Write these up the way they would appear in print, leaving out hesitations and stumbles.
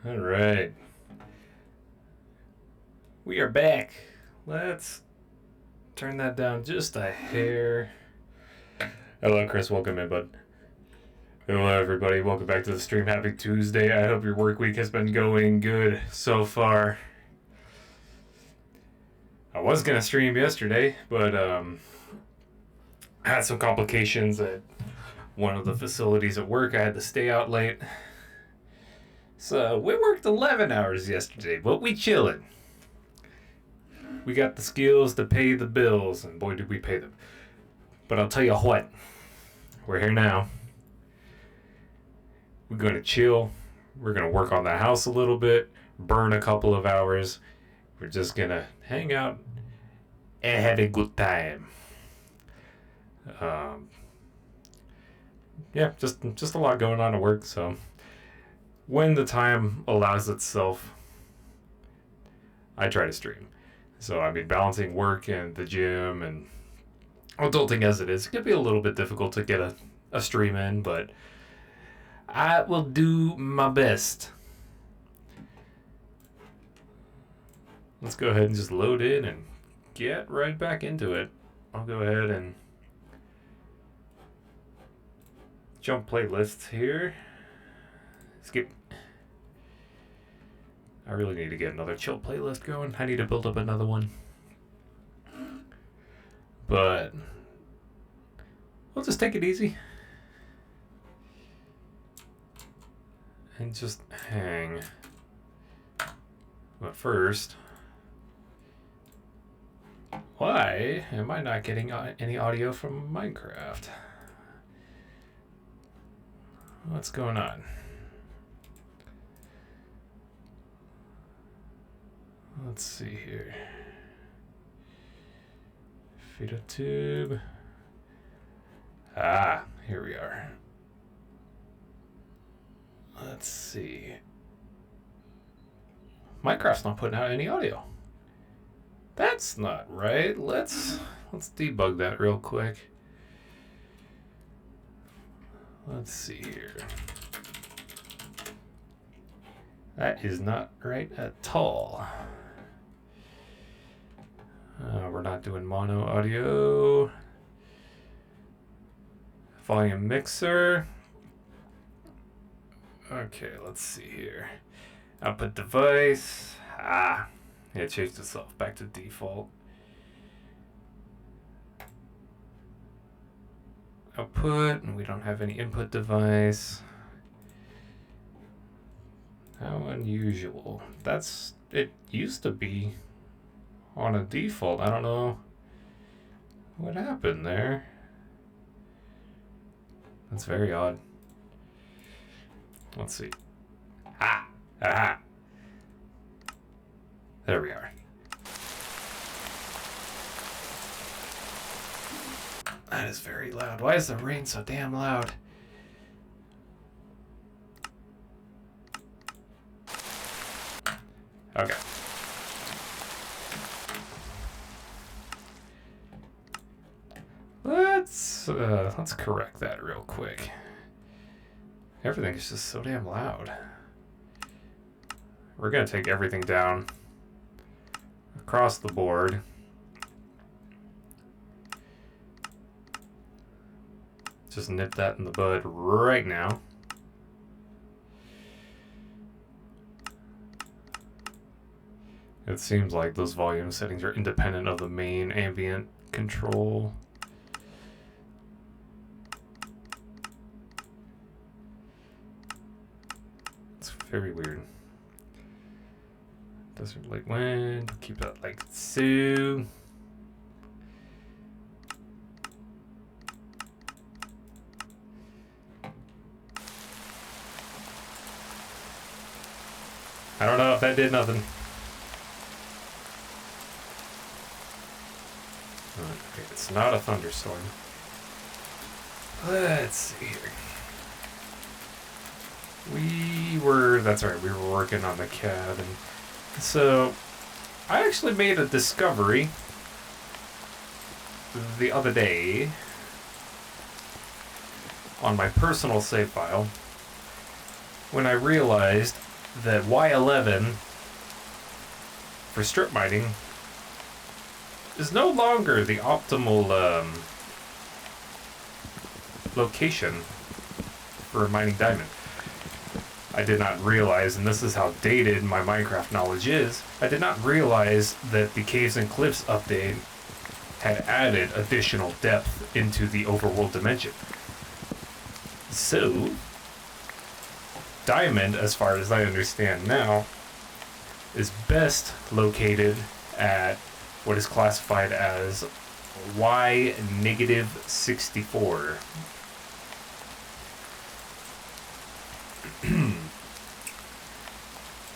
All right. We are back. Let's turn that down just a hair. Hello, Chris. Welcome in, bud. Hello, everybody. Welcome back to the stream. Happy Tuesday. I hope your work week has been going good so far. I was going to stream yesterday, but I had some complications at one of the facilities at work. I had to stay out late. So we worked 11 hours yesterday, but we chillin'. We got the skills to pay the bills, and boy did we pay them. But I'll tell you what, we're here now. We're going to chill. We're going to work on the house a little bit, burn a couple of hours. We're just going to hang out and have a good time. Yeah, just a lot going on at work, so when the time allows itself, I try to stream. So, I mean, balancing work and the gym and adulting as it is, it can be a little bit difficult to get a stream in, but I will do my best. Let's go ahead and just load in and get right back into it. I'll go ahead and jump playlists here. Skip. I really need to get another chill playlist going. I need to build up another one. But we'll just take it easy. And just hang. But first, why am I not getting any audio from Minecraft? What's going on? Let's see here. Feed a tube. Here we are. Let's see. Minecraft's not putting out any audio. That's not right. Let's debug that real quick. Let's see here. That is not right at all. We're not doing mono audio. Volume mixer. Okay, let's see here. Output device. It changed itself back to default. Output, and we don't have any input device. How unusual. It used to be on a default. I don't know what happened there. That's very odd. Let's see. There we are. That is very loud. Why is the rain so damn loud? Okay. Let's correct that real quick. Everything is just so damn loud. We're gonna take everything down across the board. Just nip that in the bud right now. It seems like those volume settings are independent of the main ambient control. It's very weird. Desert Light Wind, keep that like so. I don't know if that did nothing. Okay, it's not a thunderstorm. Let's see here. That's right, we were working on the CAD, and so I actually made a discovery the other day on my personal save file when I realized that Y11 for strip mining is no longer the optimal location for mining diamond. I did not realize, and this is how dated my Minecraft knowledge is, I did not realize that the Caves and Cliffs update had added additional depth into the overworld dimension. So, diamond, as far as I understand now, is best located at what is classified as Y-64.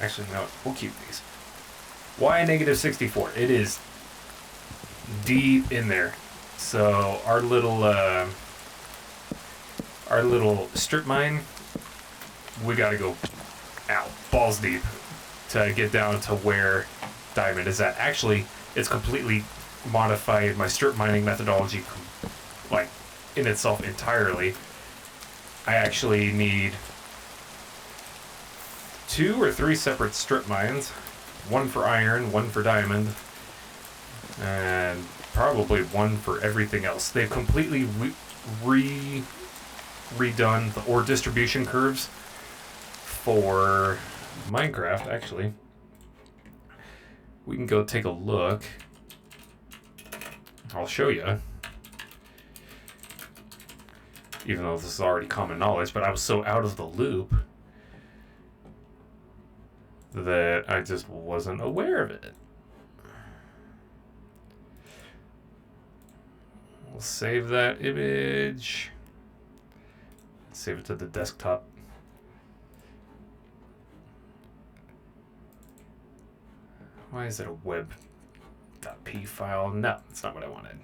Actually, no, we'll keep these. Y-64. It is deep in there. So our little strip mine, we gotta go out balls deep to get down to where diamond is at. Actually, it's completely modified my strip mining methodology, like in itself entirely. I actually need 2 or 3 separate strip mines, one for iron, one for diamond, and probably one for everything else. They've completely redone the ore distribution curves for Minecraft. Actually, we can go take a look. I'll show you, even though this is already common knowledge, but I was so out of the loop that I just wasn't aware of it. We'll save that image. Save it to the desktop. Why is it a web.p file? No, that's not what I wanted.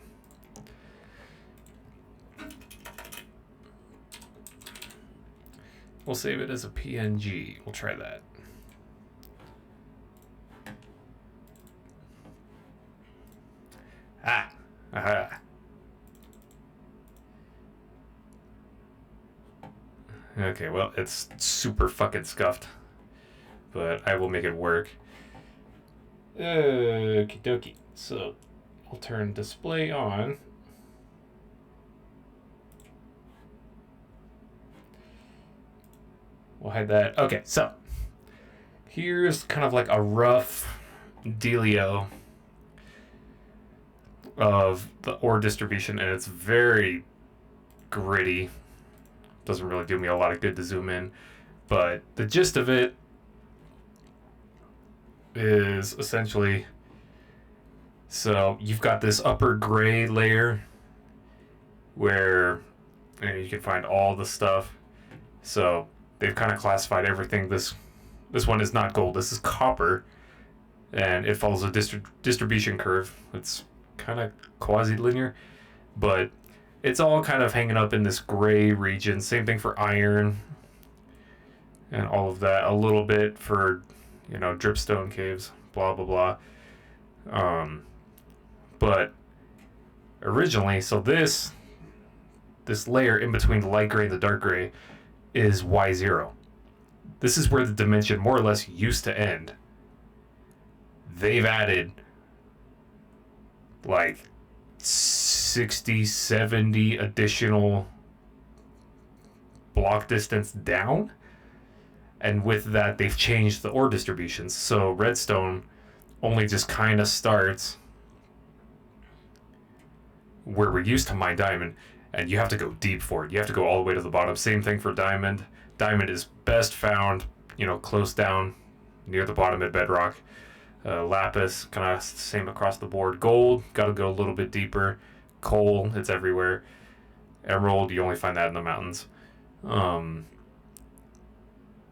We'll save it as a PNG. We'll try that. Aha. Okay, well, it's super fucking scuffed, but I will make it work. Okie dokie. So, I'll turn display on. We'll hide that. Okay, so here's kind of like a rough dealio of the ore distribution, and it's very gritty. Doesn't really do me a lot of good to zoom in, but the gist of it is essentially, so you've got this upper gray layer where you can find all the stuff. So they've kind of classified everything. This one is not gold, this is copper, and it follows a distribution curve. It's kind of quasi-linear, but it's all kind of hanging up in this gray region. Same thing for iron and all of that. A little bit for, dripstone caves, blah blah blah. But originally, so this layer in between the light gray and the dark gray is Y0. This is where the dimension more or less used to end. They've added like 60, 70 additional block distance down, and with that they've changed the ore distributions. So redstone only just kind of starts where we're used to mine diamond, and you have to go deep for it. You have to go all the way to the bottom. Same thing for diamond. Diamond is best found, close down near the bottom at bedrock. Lapis, kind of same across the board. Gold, got to go a little bit deeper. Coal, it's everywhere. Emerald, you only find that in the mountains.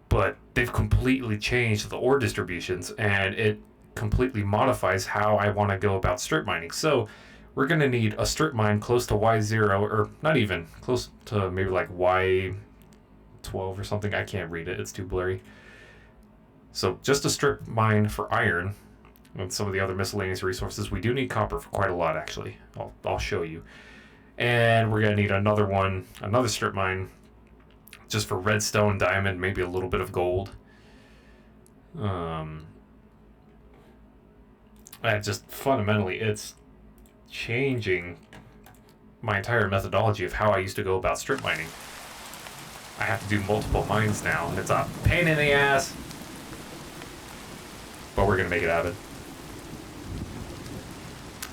But they've completely changed the ore distributions, and it completely modifies how I want to go about strip mining. So we're going to need a strip mine close to Y0, or not even, close to maybe like Y12 or something. I can't read it, it's too blurry. So just a strip mine for iron and some of the other miscellaneous resources. We do need copper for quite a lot, actually. I'll show you. And we're going to need another strip mine just for redstone, diamond, maybe a little bit of gold. And just fundamentally, it's changing my entire methodology of how I used to go about strip mining. I have to do multiple mines now, and it's a pain in the ass. But we're going to make it happen.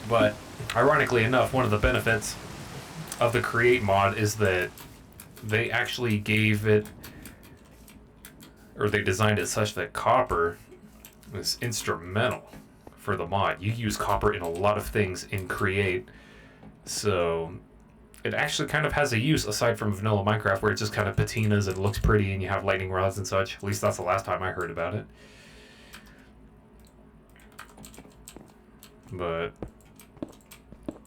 But, ironically enough, one of the benefits of the Create mod is that they actually gave it, or they designed it such that copper is instrumental for the mod. You use copper in a lot of things in Create, so it actually kind of has a use aside from vanilla Minecraft, where it just kind of patinas and looks pretty and you have lightning rods and such. At least that's the last time I heard about it. But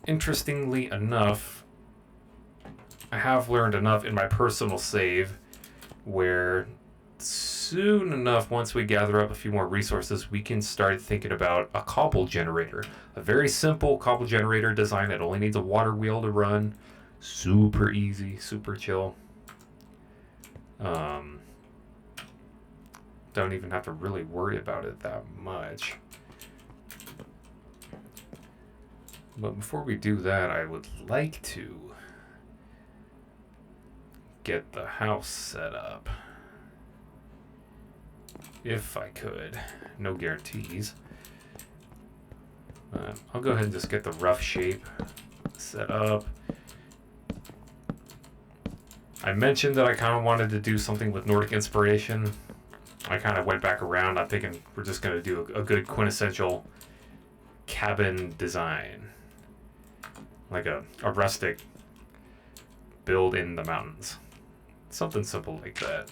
interestingly enough, I have learned enough in my personal save where soon enough, once we gather up a few more resources, we can start thinking about a cobble generator. A very simple cobble generator design that only needs a water wheel to run. Super easy, super chill. Don't even have to really worry about it that much. But before we do that, I would like to get the house set up. If I could. No guarantees. I'll go ahead and just get the rough shape set up. I mentioned that I kind of wanted to do something with Nordic inspiration. I kind of went back around. I'm thinking we're just going to do a good quintessential cabin design. Like a rustic build in the mountains. Something simple like that.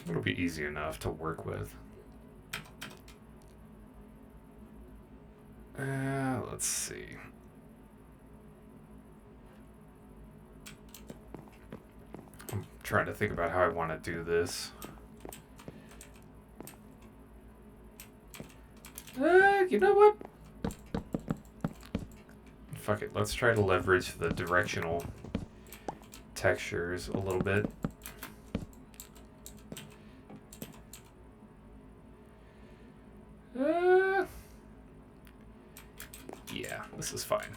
It'll be easy enough to work with. Let's see. I'm trying to think about how I want to do this. You know what? Fuck it. Let's try to leverage the directional textures a little bit. Yeah, this is fine.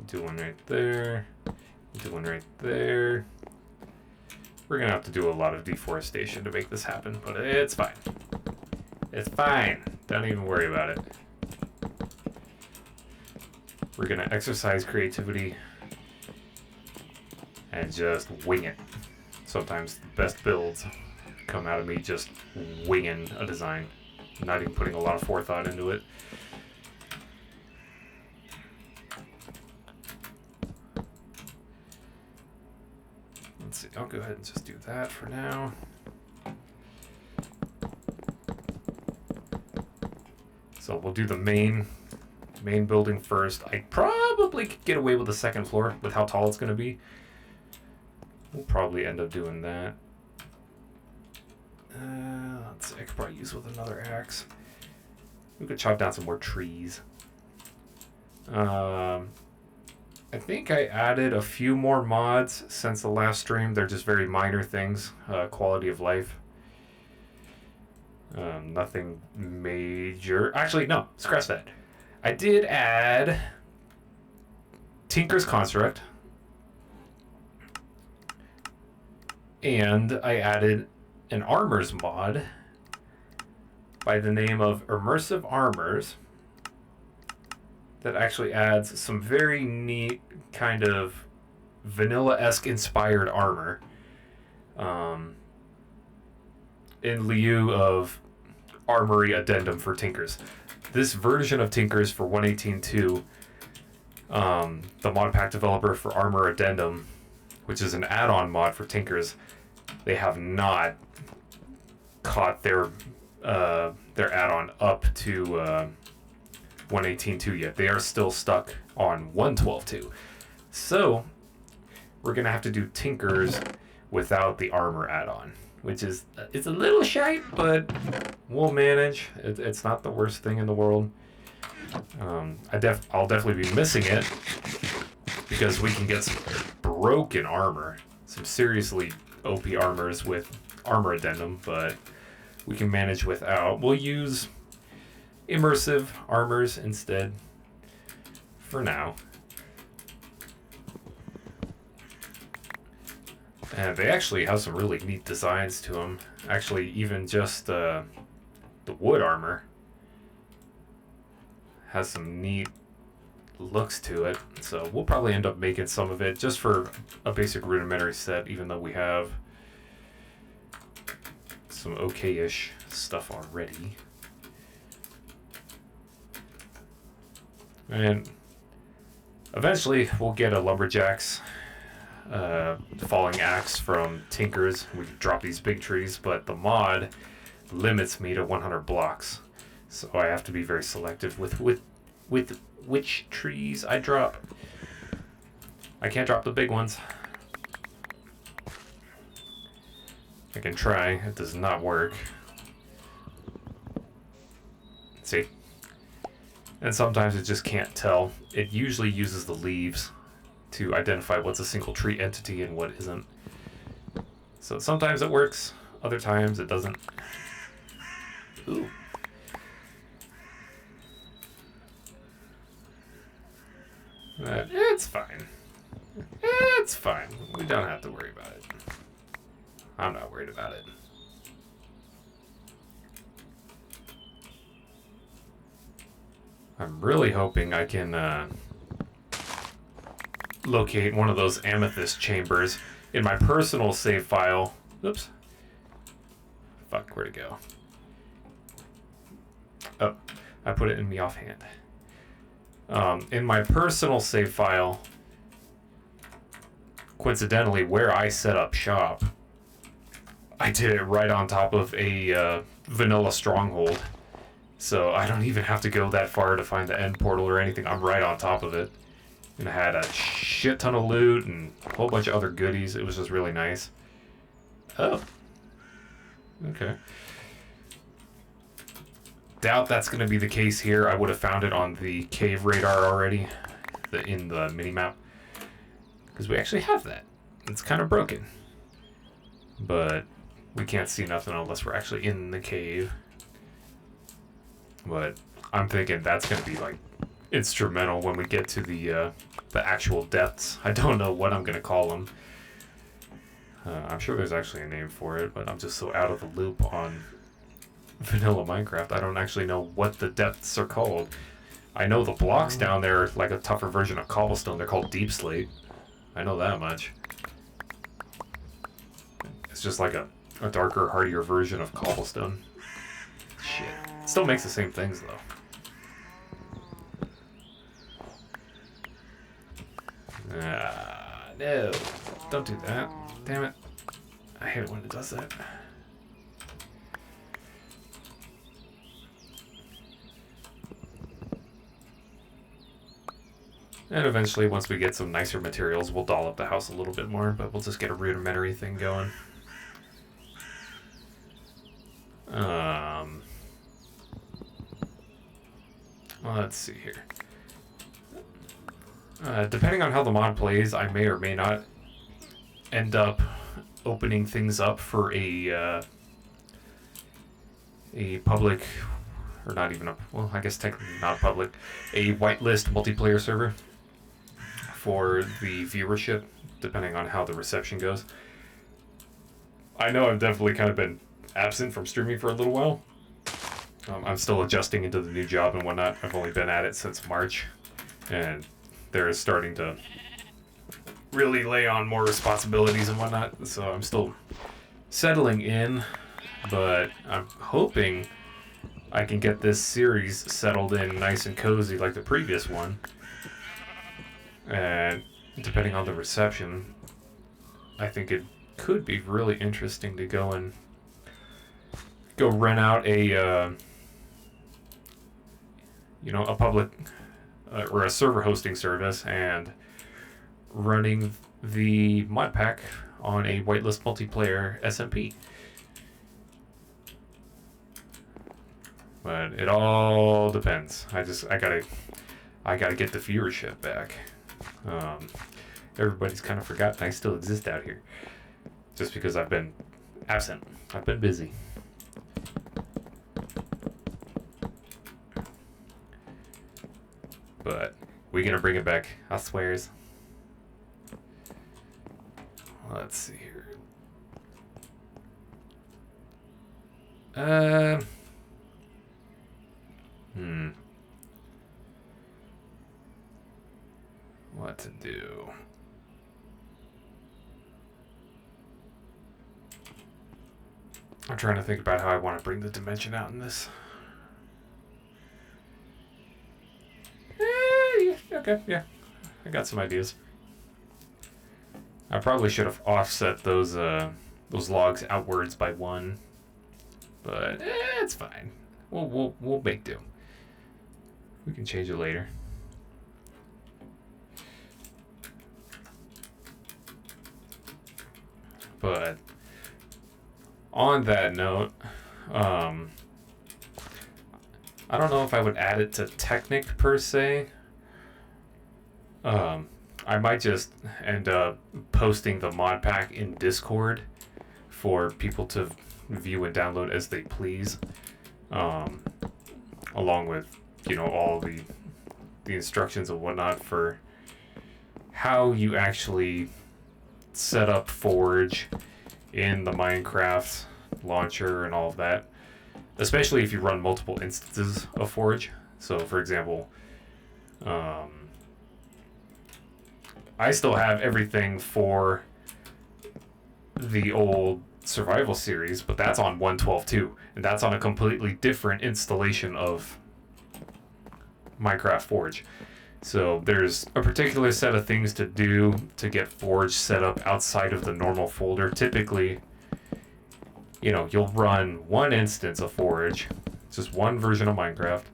Do one right there. Do one right there. We're gonna have to do a lot of deforestation to make this happen, but it's fine. It's fine. Don't even worry about it. We're gonna exercise creativity and just wing it. Sometimes the best builds come out of me just winging a design, not even putting a lot of forethought into it. Let's see, I'll go ahead and just do that for now. So we'll do the main building first. I probably could get away with the second floor with how tall it's going to be. We'll probably end up doing that. Let's see, I could probably use with another axe. We could chop down some more trees. I think I added a few more mods since the last stream. They're just very minor things. Quality of life. Nothing major. Actually, no. Scratch that. I did add Tinker's Construct. And I added an armors mod by the name of Immersive Armors that actually adds some very neat kind of vanilla-esque inspired armor in lieu of Armory Addendum for Tinkers. This version of Tinkers for 1.18.2, the mod pack developer for Armor Addendum, which is an add-on mod for Tinkers, they have not caught their add-on up to 1.18.2 yet. They are still stuck on 1.12.2. So we're gonna have to do Tinkers without the armor add-on, which is it's a little shite, but we'll manage. It's not the worst thing in the world. I'll definitely be missing it because we can get some broken armor. Some seriously OP armors with armor addendum, but we can manage without. We'll use immersive armors instead for now. And they actually have some really neat designs to them. Actually, even just the wood armor has some neat looks to it. So we'll probably end up making some of it just for a basic rudimentary set, even though we have some okay-ish stuff already. And eventually we'll get a lumberjack's falling axe from Tinkers. We can drop these big trees, but the mod limits me to 100 blocks, so I have to be very selective with which trees I drop. I can't drop the big ones. I can try. It does not work. See? And sometimes it just can't tell. It usually uses the leaves to identify what's a single tree entity and what isn't. So sometimes it works, other times it doesn't. Ooh. It's fine. It's fine. We don't have to worry about it. I'm not worried about it. I'm really hoping I can locate one of those amethyst chambers in my personal save file. Oops. Fuck, where'd it go? Oh, I put it in me offhand. In my personal save file, coincidentally, where I set up shop, I did it right on top of a vanilla stronghold. So I don't even have to go that far to find the end portal or anything. I'm right on top of it. And I had a shit ton of loot and a whole bunch of other goodies. It was just really nice. Oh. Okay. Doubt that's going to be the case here. I would have found it on the cave radar already. In the minimap. Because we actually have that. It's kind of broken. But we can't see nothing unless we're actually in the cave. But I'm thinking that's going to be like instrumental when we get to the actual depths. I don't know what I'm going to call them. I'm sure there's actually a name for it, but I'm just so out of the loop on vanilla Minecraft. I don't actually know what the depths are called. I know the blocks down there are like a tougher version of cobblestone. They're called deep slate. I know that much. It's just like a darker, hardier version of cobblestone. Shit. Still makes the same things though. No. Don't do that. Damn it. I hate it when it does that. And eventually, once we get some nicer materials, we'll doll up the house a little bit more, but we'll just get a rudimentary thing going. Let's see here. Depending on how the mod plays, I may or may not end up opening things up for a public, or not even a, well, I guess technically not public, a whitelist multiplayer server for the viewership, depending on how the reception goes. I know I've definitely kind of been absent from streaming for a little while. I'm still adjusting into the new job and whatnot. I've only been at it since March, and they're starting to really lay on more responsibilities and whatnot, so I'm still settling in, but I'm hoping I can get this series settled in nice and cozy like the previous one. And depending on the reception, I think it could be really interesting to go rent out a a public or a server hosting service and running the mod pack on a whitelist multiplayer SMP. But it all depends. I gotta get the viewership back. Everybody's kind of forgotten I still exist out here. Just because I've been absent. I've been busy. But we gonna bring it back, I swears. Let's see here. What to do? I'm trying to think about how I want to bring the dimension out in this. Yeah, okay, yeah. I got some ideas. I probably should have offset those logs outwards by 1, but it's fine. We'll make do. We can change it later. But on that note, I don't know if I would add it to Technic per se. I might just end up posting the mod pack in Discord for people to view and download as they please, along with, you know, all the instructions and whatnot for how you actually set up Forge in the Minecraft launcher and all of that, especially if you run multiple instances of Forge. So for example, I still have everything for the old survival series, but that's on 1.12.2, and that's on a completely different installation of Minecraft Forge. So there's a particular set of things to do to get Forge set up outside of the normal folder. Typically, you know, you'll run one instance of Forge, just one version of Minecraft,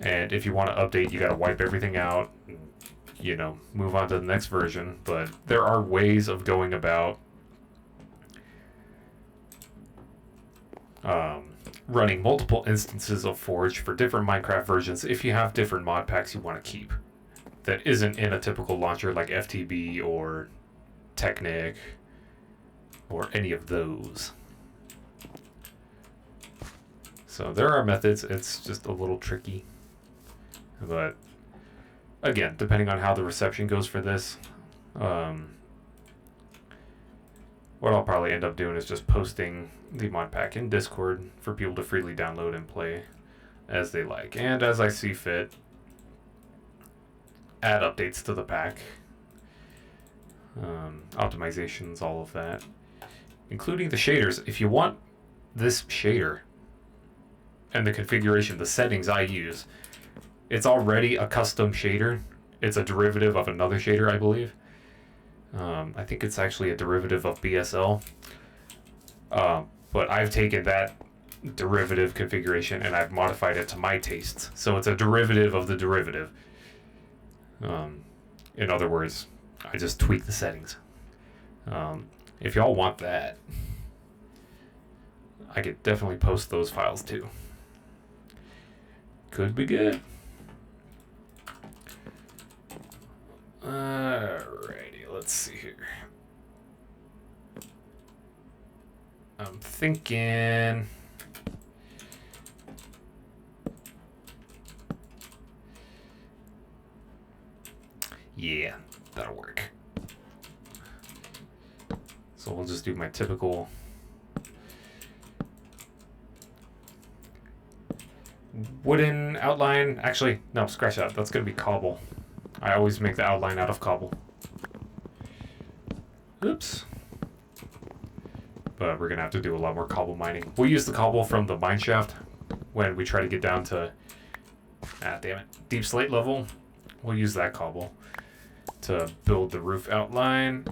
and if you want to update, you got to wipe everything out, and, you know, move on to the next version. But there are ways of going about running multiple instances of Forge for different Minecraft versions if you have different mod packs you want to keep that isn't in a typical launcher like FTB or Technic or any of those. So there are methods. It's just a little tricky, but again, depending on how the reception goes for this, what I'll probably end up doing is just posting the mod pack in Discord for people to freely download and play as they like, and as I see fit, add updates to the pack, optimizations, all of that, including the shaders. If you want this shader and the configuration, the settings I use, it's already a custom shader. It's a derivative of another shader, I believe. I think it's actually a derivative of BSL. But I've taken that derivative configuration and I've modified it to my tastes. So it's a derivative of the derivative. In other words, I just tweak the settings. If y'all want that, I could definitely post those files too. Could be good. Alrighty, let's see here. I'm thinking... yeah, that'll work. So we'll just do my typical wooden outline. Actually, no, scratch that. That's going to be cobble. I always make the outline out of cobble. Oops. But we're going to have to do a lot more cobble mining. We'll use the cobble from the mine shaft when we try to get down to, deep slate level. We'll use that cobble to build the roof outline.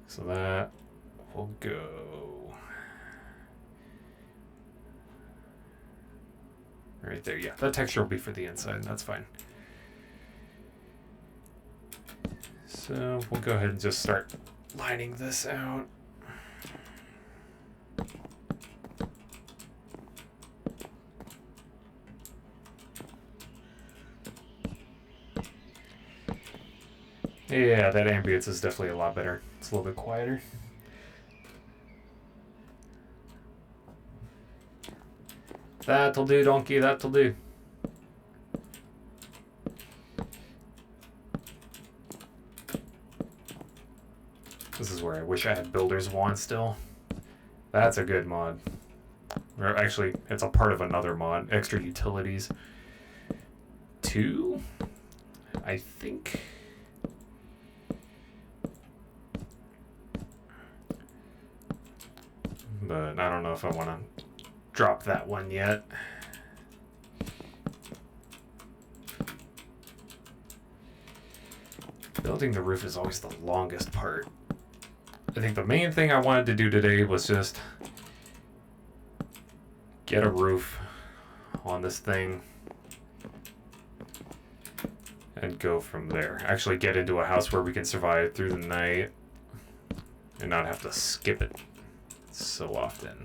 So that will go right there. Yeah, that texture will be for the inside. That's fine. So we'll go ahead and just start lining this out. Yeah, that ambience is definitely a lot better. It's a little bit quieter. That'll do, donkey, that'll do. This is where I wish I had Builder's Wand still. That's a good mod. Or actually, it's a part of another mod. Extra utilities. 2? I think. But I don't know if I want to drop that one yet. Building the roof is always the longest part. I think the main thing I wanted to do today was just get a roof on this thing and go from there. Actually get into a house where we can survive through the night and not have to skip it so often.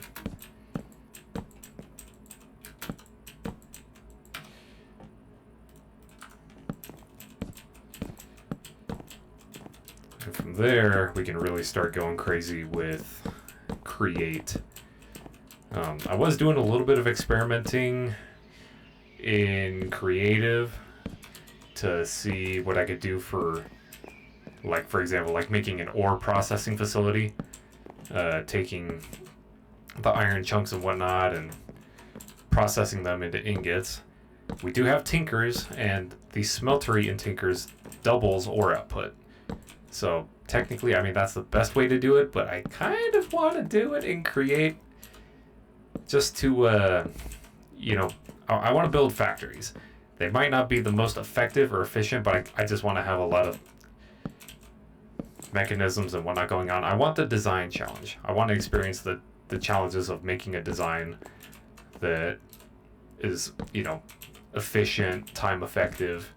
And from there, we can really start going crazy with create. I was doing a little bit of experimenting in creative to see what I could do for, like, for example, like making an ore processing facility, taking the iron chunks and whatnot and processing them into ingots. We do have tinkers, and the smeltery in tinkers doubles ore output. So technically, I mean, that's the best way to do it, but I kind of want to do it and create just to, you know, I want to build factories. They might not be the most effective or efficient, but I just want to have a lot of mechanisms and whatnot going on. I want the design challenge. I want to experience the challenges of making a design that is, you know, efficient, time effective,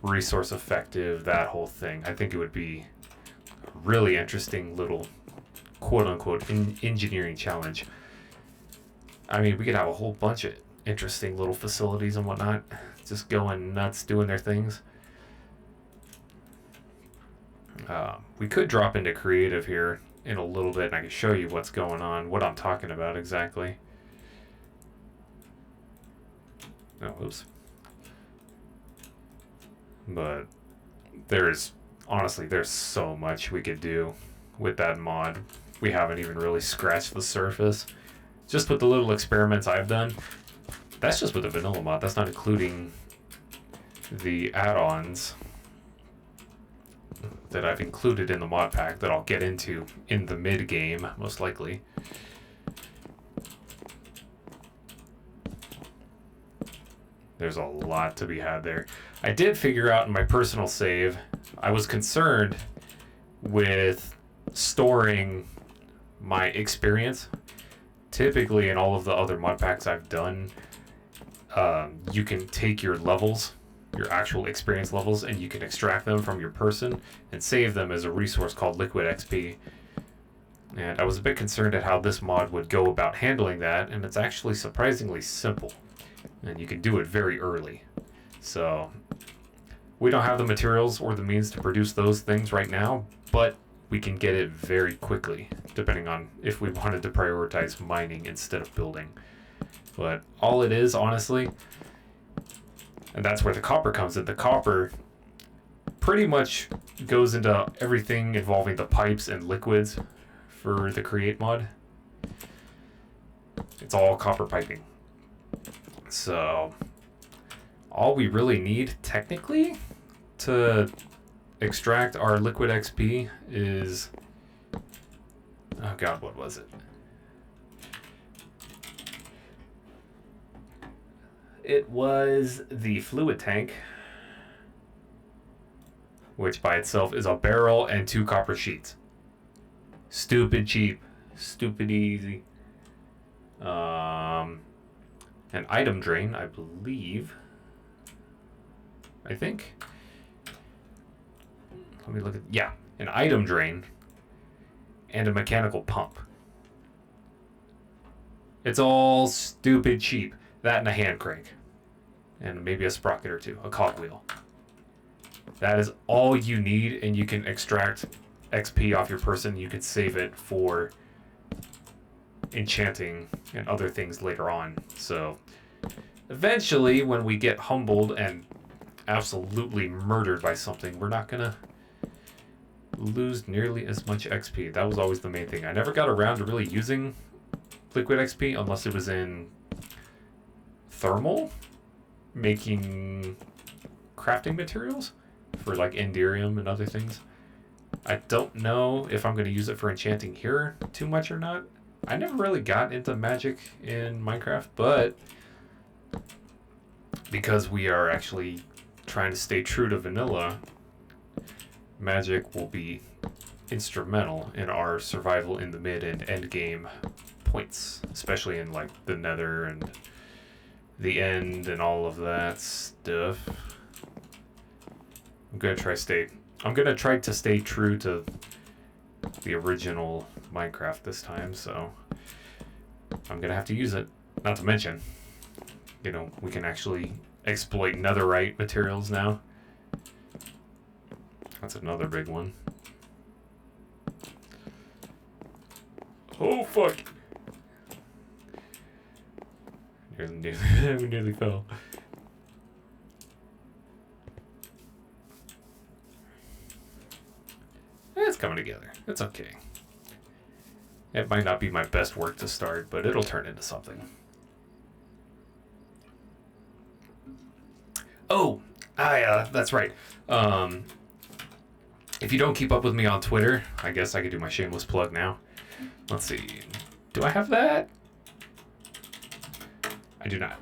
resource effective, that whole thing. I think it would be a really interesting little quote unquote engineering challenge. I mean, we could have a whole bunch of interesting little facilities and whatnot just going nuts doing their things. We could drop into creative here in a little bit and I can show you what's going on, what I'm talking about exactly. Oh, oops. But honestly, there's so much we could do with that mod. We haven't even really scratched the surface. Just with the little experiments I've done. That's just with the vanilla mod. That's not including the add-ons that I've included in the mod pack that I'll get into in the mid-game, most likely. There's a lot to be had there. I did figure out in my personal save, I was concerned with storing my experience. Typically in all of the other mod packs I've done, you can take your levels, your actual experience levels, and you can extract them from your person and save them as a resource called Liquid XP. And I was a bit concerned at how this mod would go about handling that, and it's actually surprisingly simple. And you can do it very early. So we don't have the materials or the means to produce those things right now, but we can get it very quickly, depending on if we wanted to prioritize mining instead of building. But all it is, honestly, and that's where the copper comes in. The copper pretty much goes into everything involving the pipes and liquids for the create mod. It's all copper piping. So all we really need technically to extract our liquid XP is, oh god, what was it? It was the fluid tank, which by itself is a barrel and 2 copper sheets. Stupid cheap, stupid easy. An item drain, I believe. I think. Let me look at, yeah, an item drain and a mechanical pump. It's all stupid cheap. That and a hand crank. And maybe a sprocket or two, a cogwheel. That is all you need, and you can extract XP off your person. You can save it for enchanting and other things later on. So eventually, when we get humbled and absolutely murdered by something, we're not gonna lose nearly as much XP. That was always the main thing. I never got around to really using liquid XP unless it was in thermal, making crafting materials for like Enderium and other things. I don't know if I'm going to use it for enchanting here too much or not. I never really got into magic in Minecraft, but because we are actually trying to stay true to vanilla, magic will be instrumental in our survival in the mid and end game points, especially in like the nether and the end and all of that stuff. I'm gonna try to stay true to the original Minecraft this time, so I'm gonna have to use it. Not to mention, you know, we can actually exploit netherite materials now. That's another big one. Oh fuck! We nearly fell. It's coming together. It's okay. It might not be my best work to start, but it'll turn into something. Oh, that's right. If you don't keep up with me on Twitter, I guess I could do my shameless plug now. Let's see. Do I have that? I do not.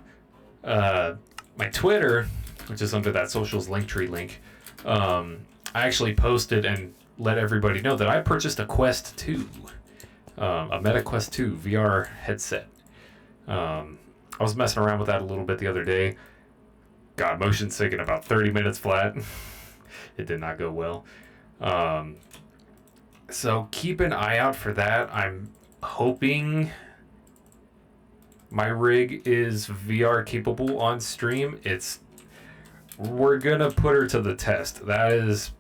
My Twitter, which is under that socials Linktree link, I actually posted and let everybody know that I purchased a Quest 2, a Meta Quest 2 VR headset. I was messing around with that a little bit the other day. Got motion sick in about 30 minutes flat. It did not go well. So keep an eye out for that. I'm hoping my rig is VR capable on stream. We're gonna put her to the test. That is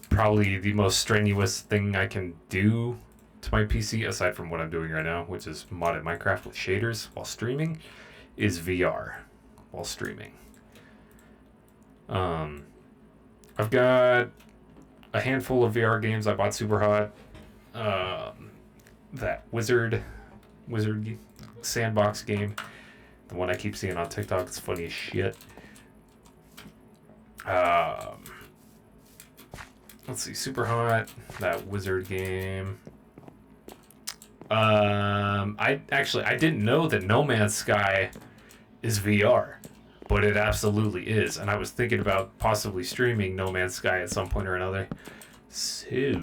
probably the most strenuous thing I can do to my PC, aside from what I'm doing right now, which is modded Minecraft with shaders while streaming, is VR while streaming. I've got a handful of VR games. I bought Superhot, that Wizard sandbox game, the one I keep seeing on TikTok. It's funny as shit. Let's see, Superhot, that Wizard game. I didn't know that No Man's Sky is VR, but it absolutely is. And I was thinking about possibly streaming No Man's Sky at some point or another. So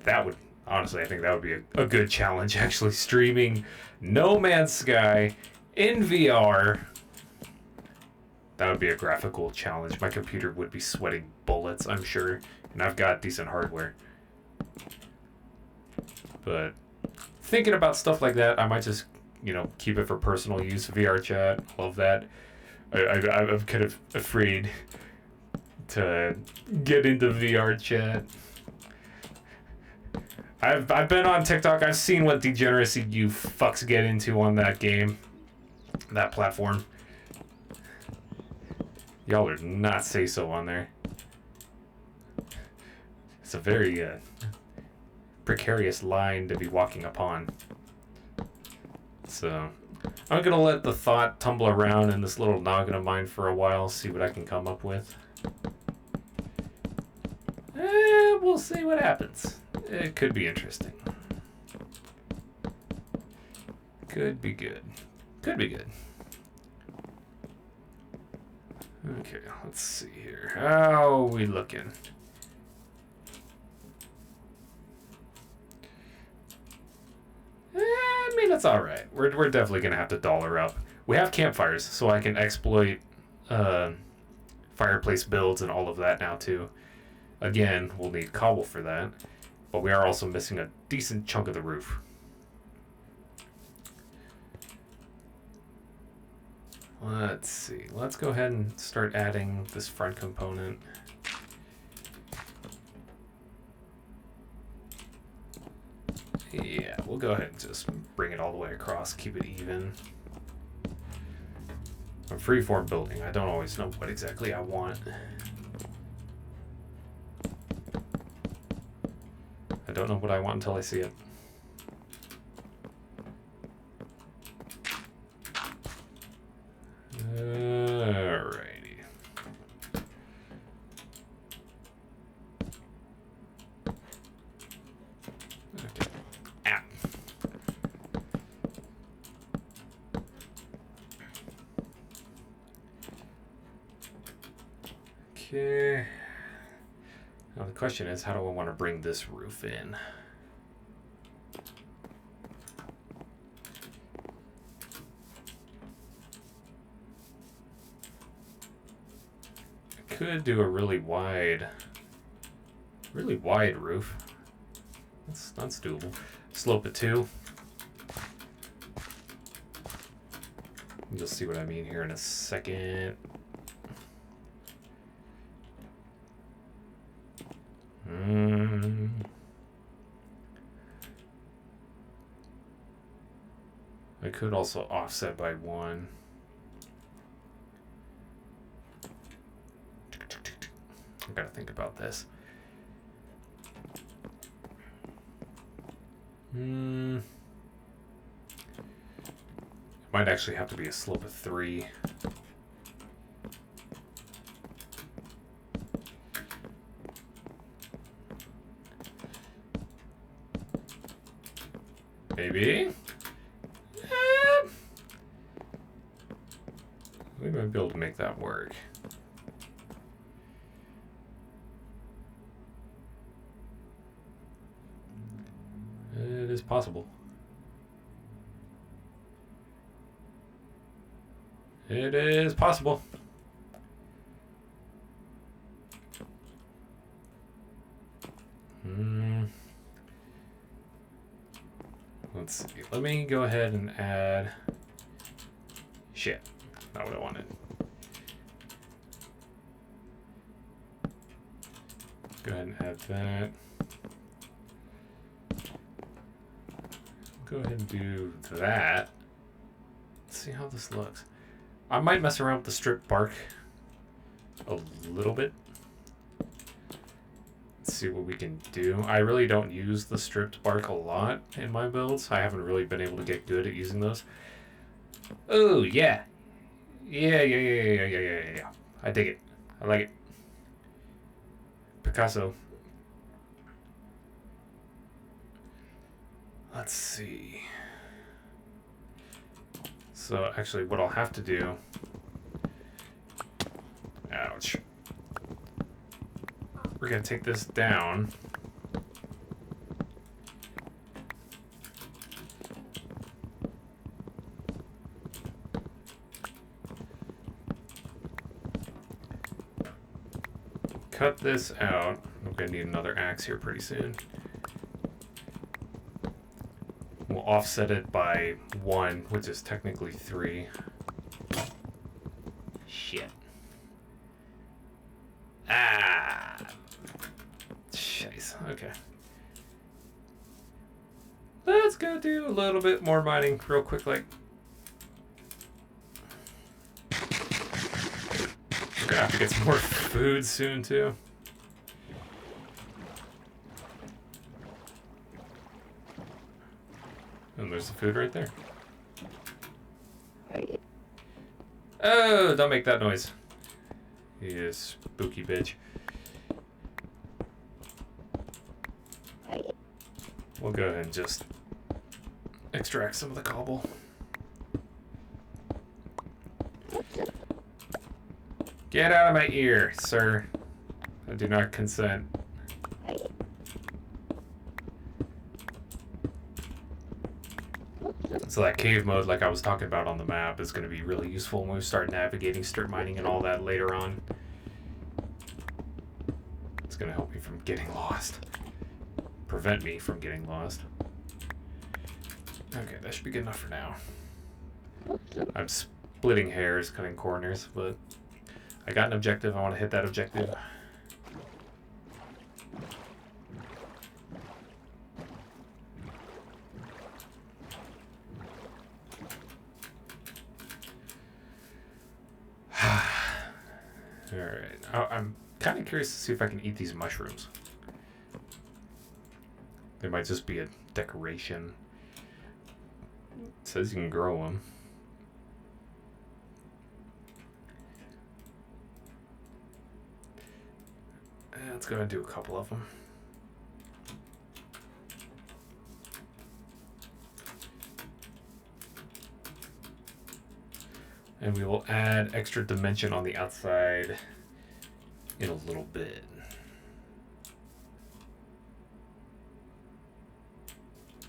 that would, honestly, I think that would be a good challenge, actually streaming No Man's Sky in VR. That would be a graphical challenge. My computer would be sweating bullets, I'm sure. And I've got decent hardware. But thinking about stuff like that, I might just, keep it for personal use. VR chat, love that. I'm kind of afraid to get into VR chat. I've been on TikTok. I've seen what degeneracy you fucks get into on that game, that platform. Y'all are not say so on there. It's a very precarious line to be walking upon. So I'm gonna let the thought tumble around in this little noggin of mine for a while, see what I can come up with. We'll see what happens. It could be interesting. Could be good. Could be good. Okay, let's see here. How are we looking? I mean, it's all right. We're definitely gonna have to dollar up. We have campfires, so I can exploit fireplace builds and all of that now too. Again, we'll need cobble for that, but we are also missing a decent chunk of the roof. Let's see. Let's go ahead and start adding this front component. Yeah, we'll go ahead and just bring it all the way across, keep it even. I'm freeform building. I don't always know what exactly I want. I don't know what I want until I see it. Alrighty. Okay. Ah. Okay. Now the question is, how do I want to bring this roof in? I could do a really wide roof. That's doable. Slope it 2. You'll see what I mean here in a second. I could also offset by 1. I gotta think about this. It might actually have to be a slope of 3. Maybe. We might be able to make that work. It is possible. It is possible. Let's see. Let me go ahead and add... Shit. Not what I wanted. Go ahead and add that. Go ahead and do that. Let's see how this looks. I might mess around with the strip bark a little bit. Let's see what we can do. I really don't use the stripped bark a lot in my builds. I haven't really been able to get good at using those. Oh, yeah. Yeah. I dig it. I like it. Picasso. Let's see. So actually what I'll have to do... Ouch. We're going to take this down. Cut this out. I'm going to need another axe here pretty soon. We'll offset it by 1, which is technically 3. Shit. Ah. Scheiße. Okay. Let's go do a little bit more mining real quick, like. We're gonna have to get some more food soon, too. And there's the food right there. Oh, don't make that noise. You spooky bitch. We'll go ahead and just extract some of the cobble. Get out of my ear, sir. I do not consent. So that cave mode, like I was talking about on the map, is going to be really useful when we start navigating strip mining and all that later on. It's going to help me from getting lost. Prevent me from getting lost. Okay, that should be good enough for now. I'm splitting hairs, cutting corners, but I got an objective. I want to hit that objective. Alright. I'm kind of curious to see if I can eat these mushrooms. They might just be a decoration. It says you can grow them. Let's go ahead and do a couple of them. And we will add extra dimension on the outside in a little bit.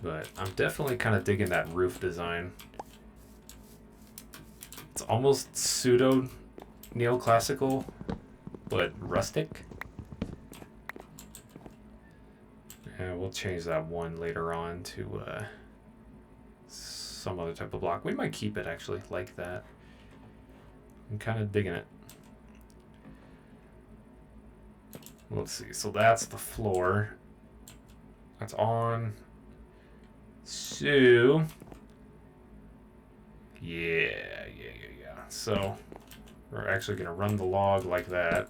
But I'm definitely kind of digging that roof design. It's almost pseudo neoclassical, but rustic. And we'll change that one later on to some other type of block. We might keep it actually like that. I'm kind of digging it. Let's see. So that's the floor. That's on. So yeah. So we're actually gonna run the log like that.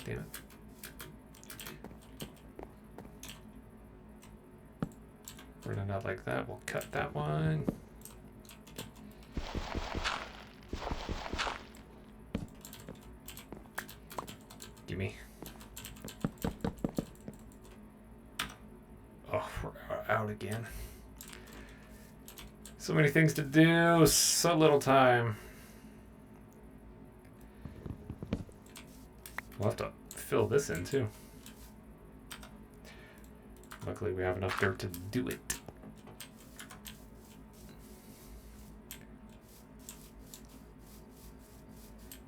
Damn it. Running out like that, we'll cut that one. Gimme. Oh, we're out again. So many things to do, so little time. We'll have to fill this in too. Luckily we have enough dirt to do it.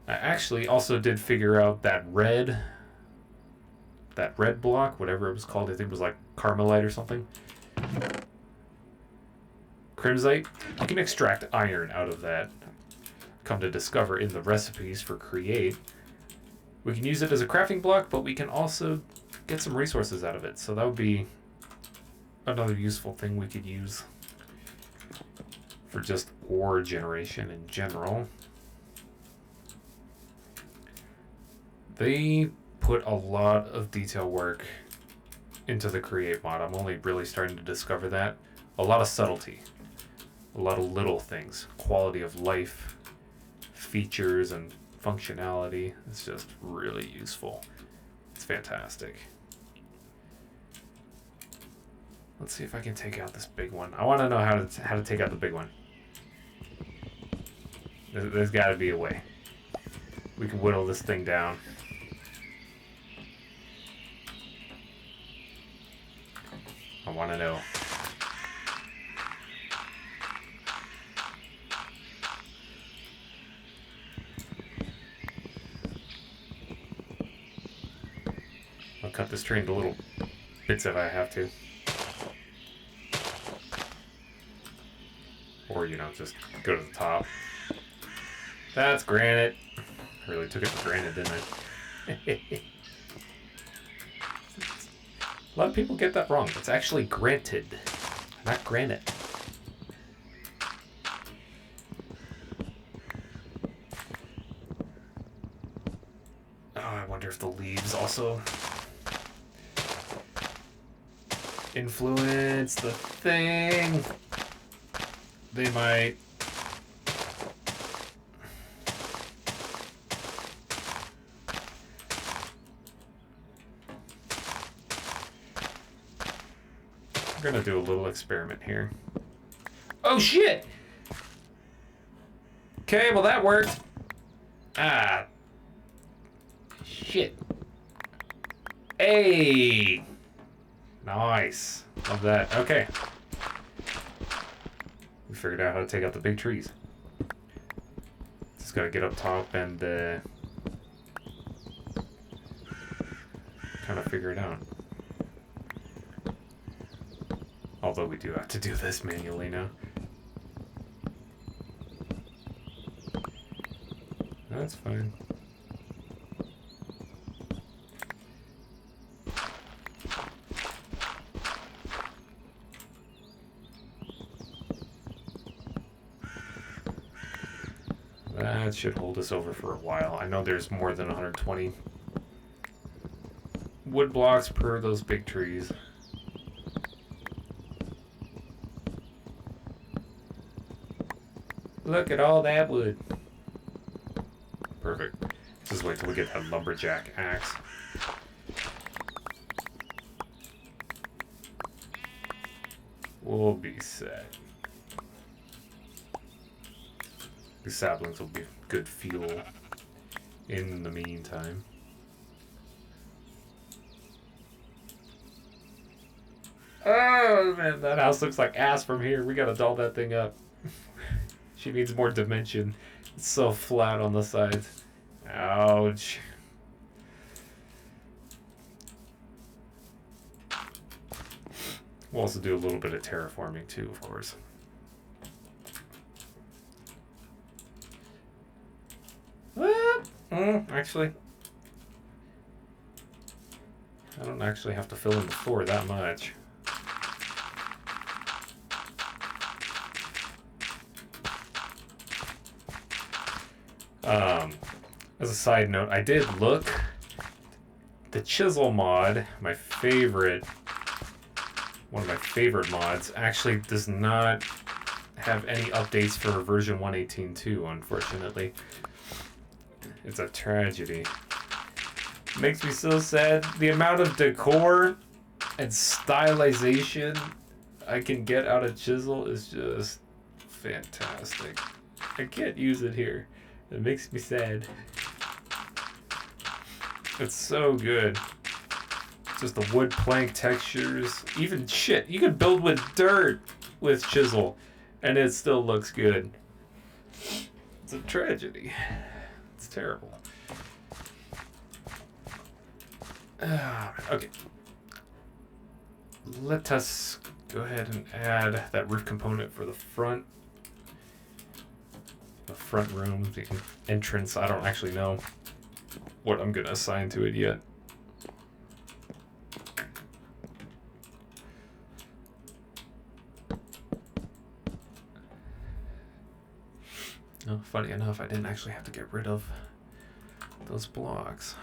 I actually also did figure out that red block, whatever it was called, I think it was like Carmelite or something. Crimsite, you can extract iron out of that. Come to discover in the recipes for Create. We can use it as a crafting block, but we can also get some resources out of it. So that would be another useful thing we could use for just ore generation in general. They put a lot of detail work into the Create mod. I'm only really starting to discover that. A lot of subtlety. A lot of little things. Quality of life, features, and functionality. It's just really useful. It's fantastic. Let's see if I can take out this big one. I want to know how to take out the big one. There's got to be a way. We can whittle this thing down. I want to know. I'll cut this tree into little bits if I have to. Or, you know, just go to the top. That's granite. I really took it for granted, didn't I? A lot of people get that wrong. It's actually granted, not granite. Oh, I wonder if the leaves also influence the thing. They might. We're gonna do a little experiment here. Oh shit! Okay, well that worked. Ah. Shit. Hey! Nice. Love that. Okay. We figured out how to take out the big trees. Just gotta get up top and kind of figure it out. Although we do have to do this manually now. That's fine. That should hold us over for a while. I know there's more than 120 wood blocks per those big trees. Look at all that wood. Perfect. Just wait till we get that lumberjack axe. We'll be set. The saplings will be good fuel in the meantime. Oh man, that house looks like ass from here. We gotta doll that thing up. She needs more dimension. It's so flat on the sides. Ouch. We'll also do a little bit of terraforming too, of course. Actually, I don't actually have to fill in the floor that much. As a side note, I did look. The chisel mod, one of my favorite mods, actually does not have any updates for version 1.18.2, unfortunately. It's a tragedy. Makes me so sad. The amount of decor and stylization I can get out of Chisel is just fantastic. I can't use it here. It makes me sad. It's so good. Just the wood plank textures. Even shit, you can build with dirt with Chisel and it still looks good. It's a tragedy. It's terrible. Okay. Let us go ahead and add that roof component for the front. The front room, the entrance. I don't actually know what I'm going to assign to it yet. Oh, funny enough, I didn't actually have to get rid of those blocks.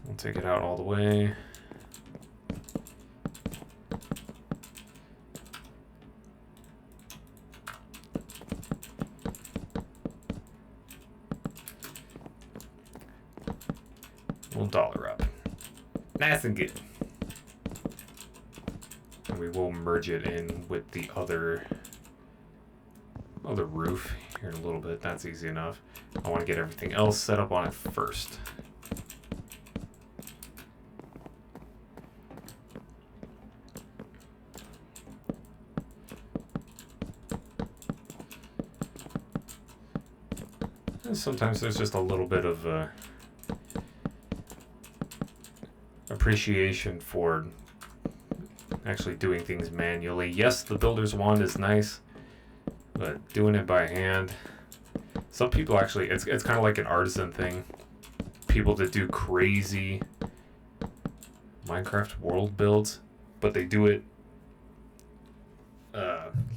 We'll take it out all the way. We'll dollar up. Nice and good. And we will merge it in with the other roof here in a little bit. That's easy enough. I want to get everything else set up on it first. And sometimes there's just a little bit of appreciation for actually doing things manually. Yes, the builder's wand is nice, but doing it by hand. Some people actually, it's kind of like an artisan thing. People that do crazy Minecraft world builds, but they do it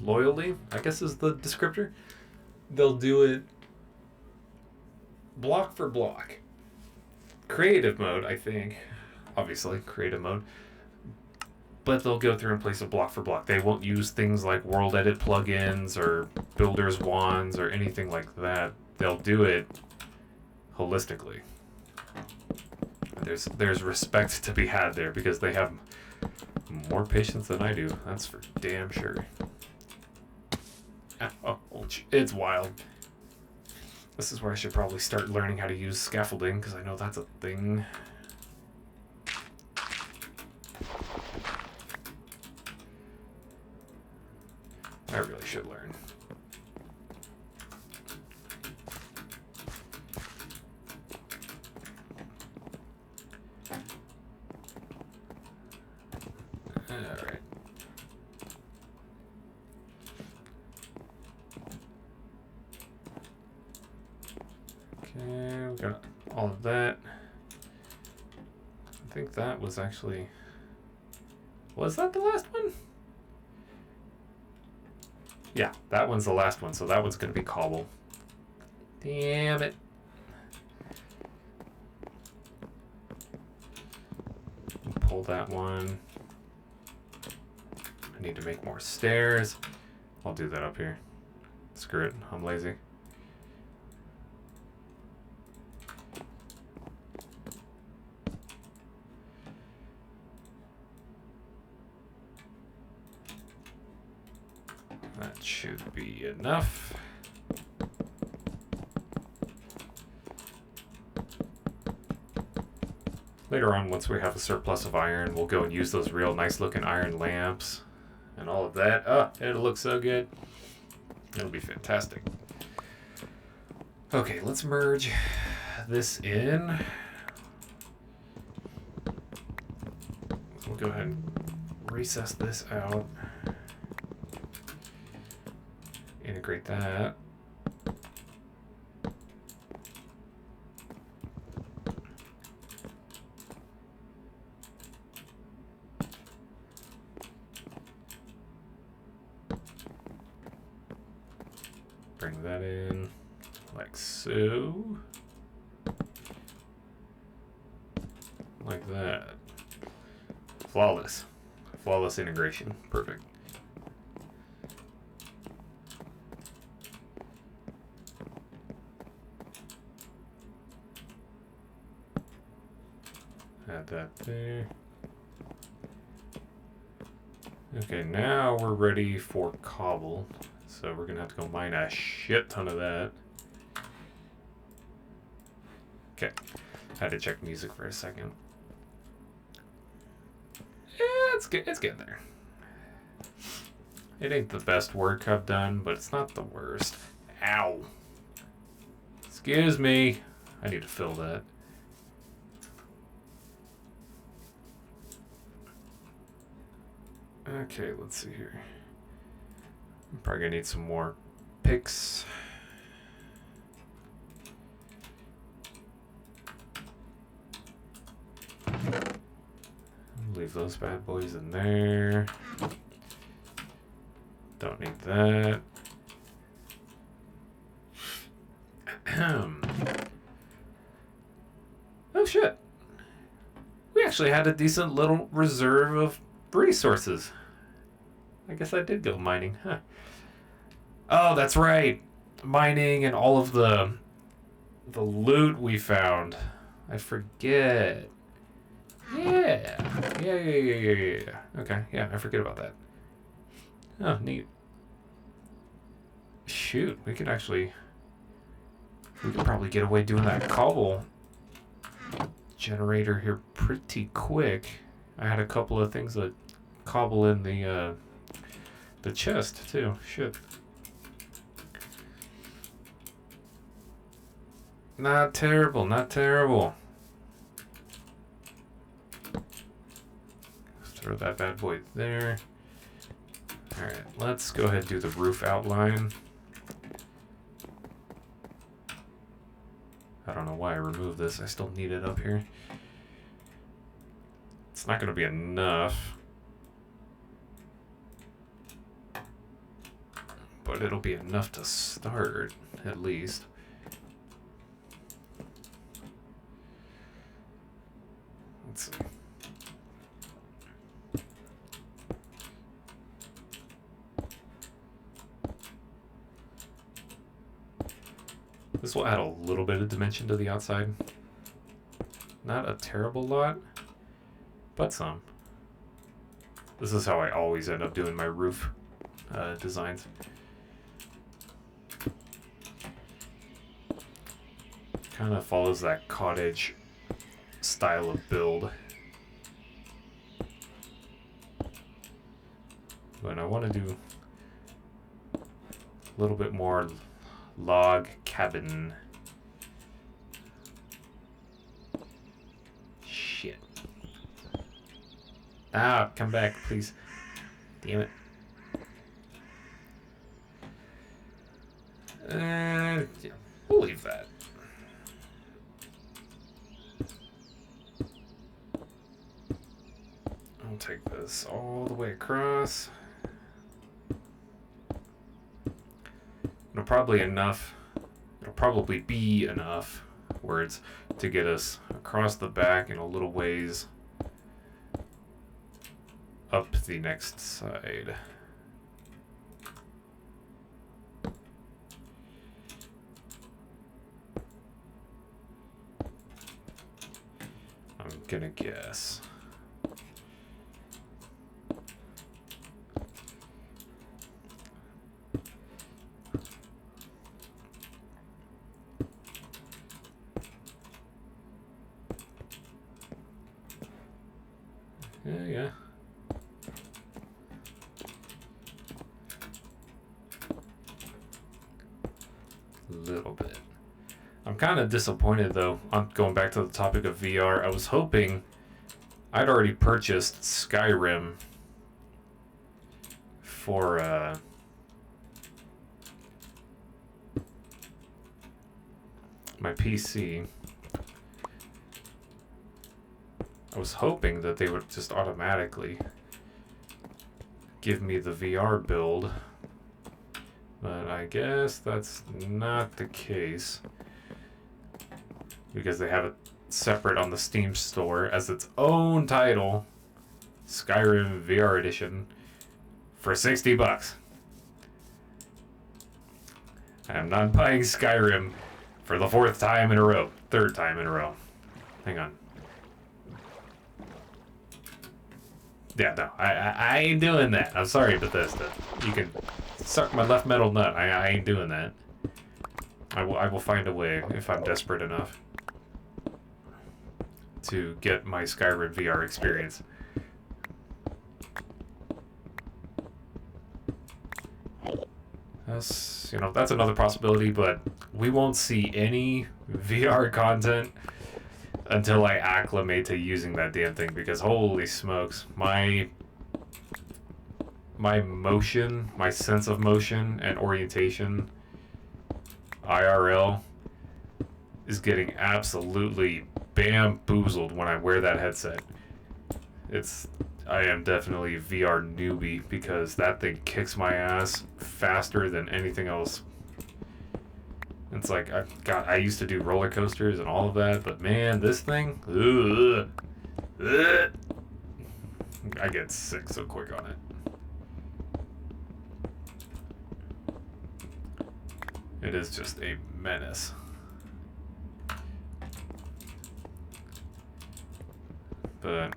loyally, I guess is the descriptor. They'll do it block for block. Creative mode, I think. Obviously, creative mode. But they'll go through and place it block for block. They won't use things like world edit plugins or builder's wands or anything like that. They'll do it holistically. There's respect to be had there because they have more patience than I do. That's for damn sure. Oh, it's wild. This is where I should probably start learning how to use scaffolding because I know that's a thing. I really should learn. Alright. Okay, we got all of that. I think that was actually... Was that the last one? Yeah, that one's the last one, so that one's going to be cobble. Damn it. Pull that one. I need to make more stairs. I'll do that up here. Screw it, I'm lazy. That should be enough. Later on, once we have a surplus of iron, we'll go and use those real nice looking iron lamps and all of that. Oh, it'll look so good. It'll be fantastic. Okay, let's merge this in. We'll go ahead and recess this out. Integrate that. Bring that in like so. Like that. Flawless. Flawless integration. Perfect. Add that there. Okay, now we're ready for cobble. So we're gonna have to go mine a shit ton of that. Okay, had to check music for a second. Yeah, it's getting there. It ain't the best work I've done, but it's not the worst. Ow. Excuse me. I need to fill that. Okay, let's see here. I'm probably gonna need some more picks. Leave those bad boys in there. Don't need that. Oh shit. We actually had a decent little reserve of resources. I guess I did go mining, huh? Oh, that's right. Mining and all of the loot we found. I forget. Yeah. Yeah. Okay, yeah, I forget about that. Oh, neat. Shoot, we could probably get away doing that cobble generator here pretty quick. I had a couple of things that cobble in the chest too. Shit. Not terrible, not terrible. Throw that bad boy there. Alright, let's go ahead and do the roof outline. I don't know why I removed this. I still need it up here. It's not going to be enough. But it'll be enough to start, at least. Let's see. This will add a little bit of dimension to the outside. Not a terrible lot, but some. This is how I always end up doing my roof designs. Kind of follows that cottage style of build. But I want to do a little bit more log cabin. Shit. Ah, come back, please. Damn it. Yeah, we'll leave that. I'll take this all the way across. It'll probably be enough words to get us across the back and a little ways up the next side. I'm gonna guess. Yeah. A little bit. I'm kind of disappointed though. I'm going back to the topic of VR. I was hoping I'd already purchased Skyrim for my PC. I was hoping that they would just automatically give me the VR build, but I guess that's not the case because they have it separate on the Steam store as its own title, Skyrim VR Edition, for $60. I am not buying Skyrim for the third time in a row. Hang on. Yeah, no, I ain't doing that. I'm sorry, Bethesda. You can suck my left metal nut. I ain't doing that. I will find a way if I'm desperate enough to get my Skyrim VR experience. That's another possibility, but we won't see any VR content until I acclimate to using that damn thing, because holy smokes, my motion, my sense of motion and orientation, IRL, is getting absolutely bamboozled when I wear that headset. I am definitely a VR newbie because that thing kicks my ass faster than anything else. It's like, I used to do roller coasters and all of that, but man, this thing, I get sick so quick on it. It is just a menace. But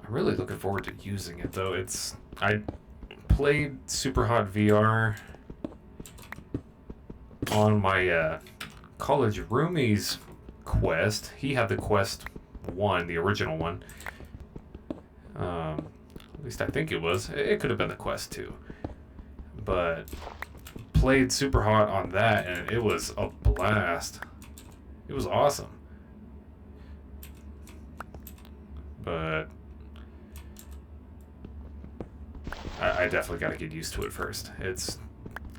I'm really looking forward to using it, though. I played Superhot VR on my college roomie's Quest. He had the Quest 1, the original one. At least I think it was. It could have been the Quest 2. But played Superhot on that, and it was a blast. It was awesome. But I definitely got to get used to it first. It's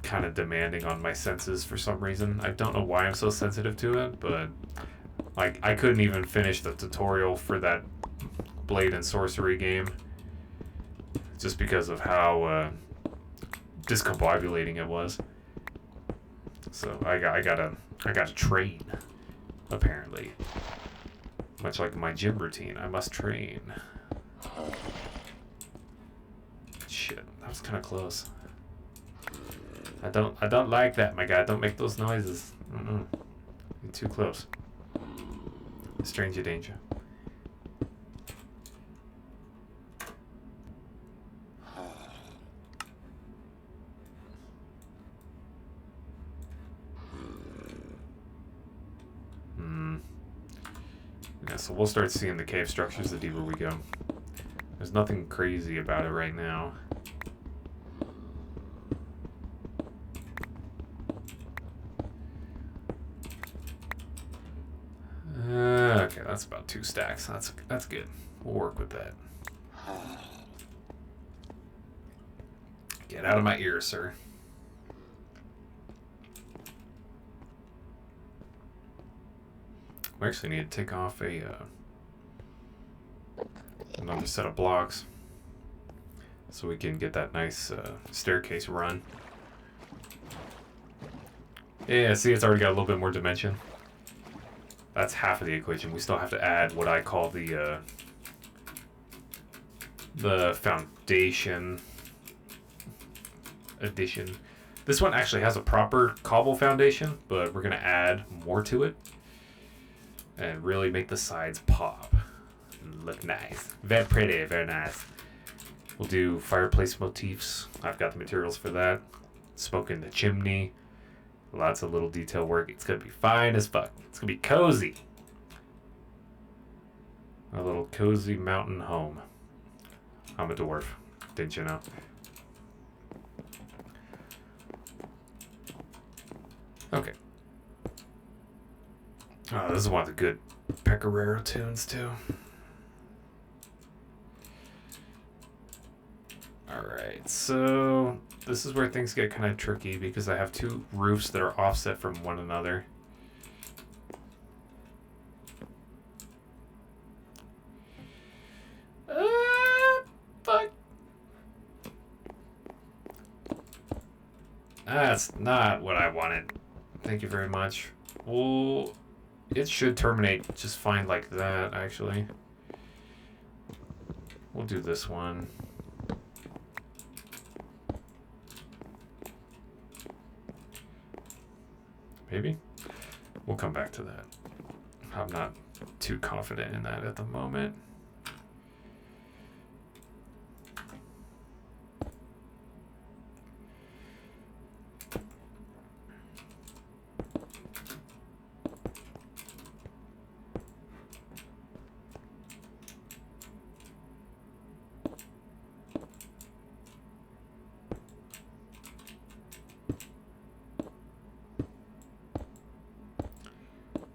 kind of demanding on my senses for some reason. I don't know why I'm so sensitive to it, but like I couldn't even finish the tutorial for that Blade and Sorcery game just because of how discombobulating it was. So I gotta train, apparently. Much like my gym routine, I must train. Shit, that was kind of close. I don't like that, my guy. Don't make those noises. You're too close. Stranger danger. Yeah, so we'll start seeing the cave structures the deeper we go. There's nothing crazy about it right now. Okay, that's about 2 stacks. That's good. We'll work with that. Get out of my ear, sir. We actually need to take off another set of blocks so we can get that nice staircase run. Yeah, see, it's already got a little bit more dimension. That's half of the equation. We still have to add what I call the foundation addition. This one actually has a proper cobble foundation, but we're going to add more to it and really make the sides pop and look nice. Very pretty, very nice. We'll do fireplace motifs. I've got the materials for that. Smoke in the chimney. Lots of little detail work. It's going to be fine as fuck. It's going to be cozy. A little cozy mountain home. I'm a dwarf. Didn't you know? Okay. Oh, this is one of the good Pecoraro tunes, too. Alright, so this is where things get kind of tricky because I have 2 roofs that are offset from one another. Fuck. That's not what I wanted. Thank you very much. Well, it should terminate just fine like that, actually. We'll do this one. Maybe? We'll come back to that. I'm not too confident in that at the moment.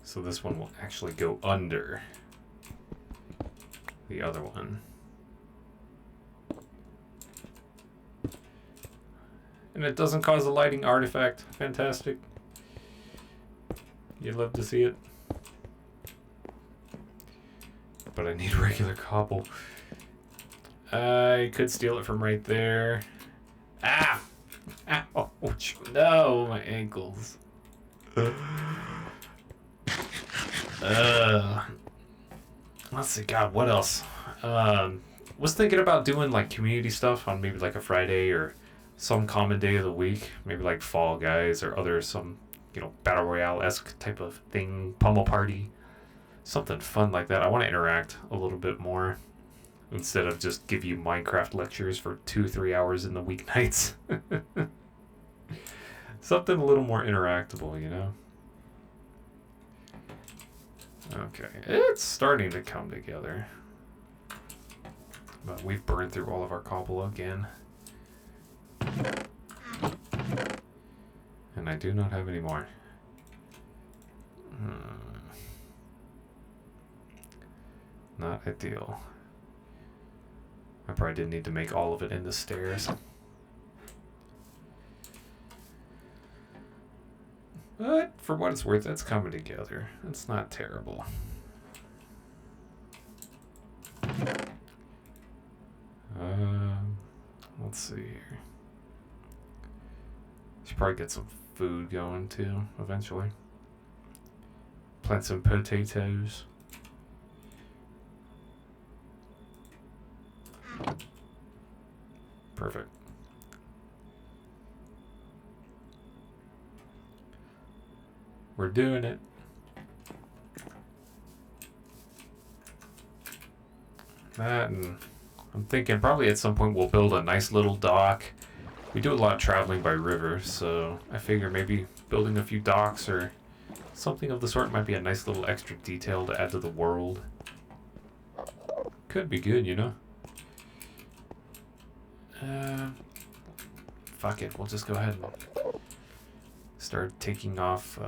So this one will actually go under the other one. And it doesn't cause a lighting artifact. Fantastic. You'd love to see it. But I need regular cobble. I could steal it from right there. Ah! Ouch. No, my ankles. Let's see, God, what else? Was thinking about doing like community stuff on maybe like a Friday or some common day of the week, maybe like Fall Guys or other some, you know, Battle Royale-esque type of thing, Pummel Party, something fun like that. I want to interact a little bit more instead of just give you Minecraft lectures for 2-3 hours in the weeknights. Something a little more interactable, you know? Okay, it's starting to come together. But we've burned through all of our cobble again. And I do not have any more. Not ideal. I probably didn't need to make all of it in the stairs. But for what it's worth, it's coming together. It's not terrible. Let's see here. Should probably get some food going too, eventually. Plant some potatoes. Perfect. We're doing it. That, and I'm thinking probably at some point we'll build a nice little dock. We do a lot of traveling by river, so I figure maybe building a few docks or something of the sort might be a nice little extra detail to add to the world. Could be good, you know? Fuck it, we'll just go ahead and start taking off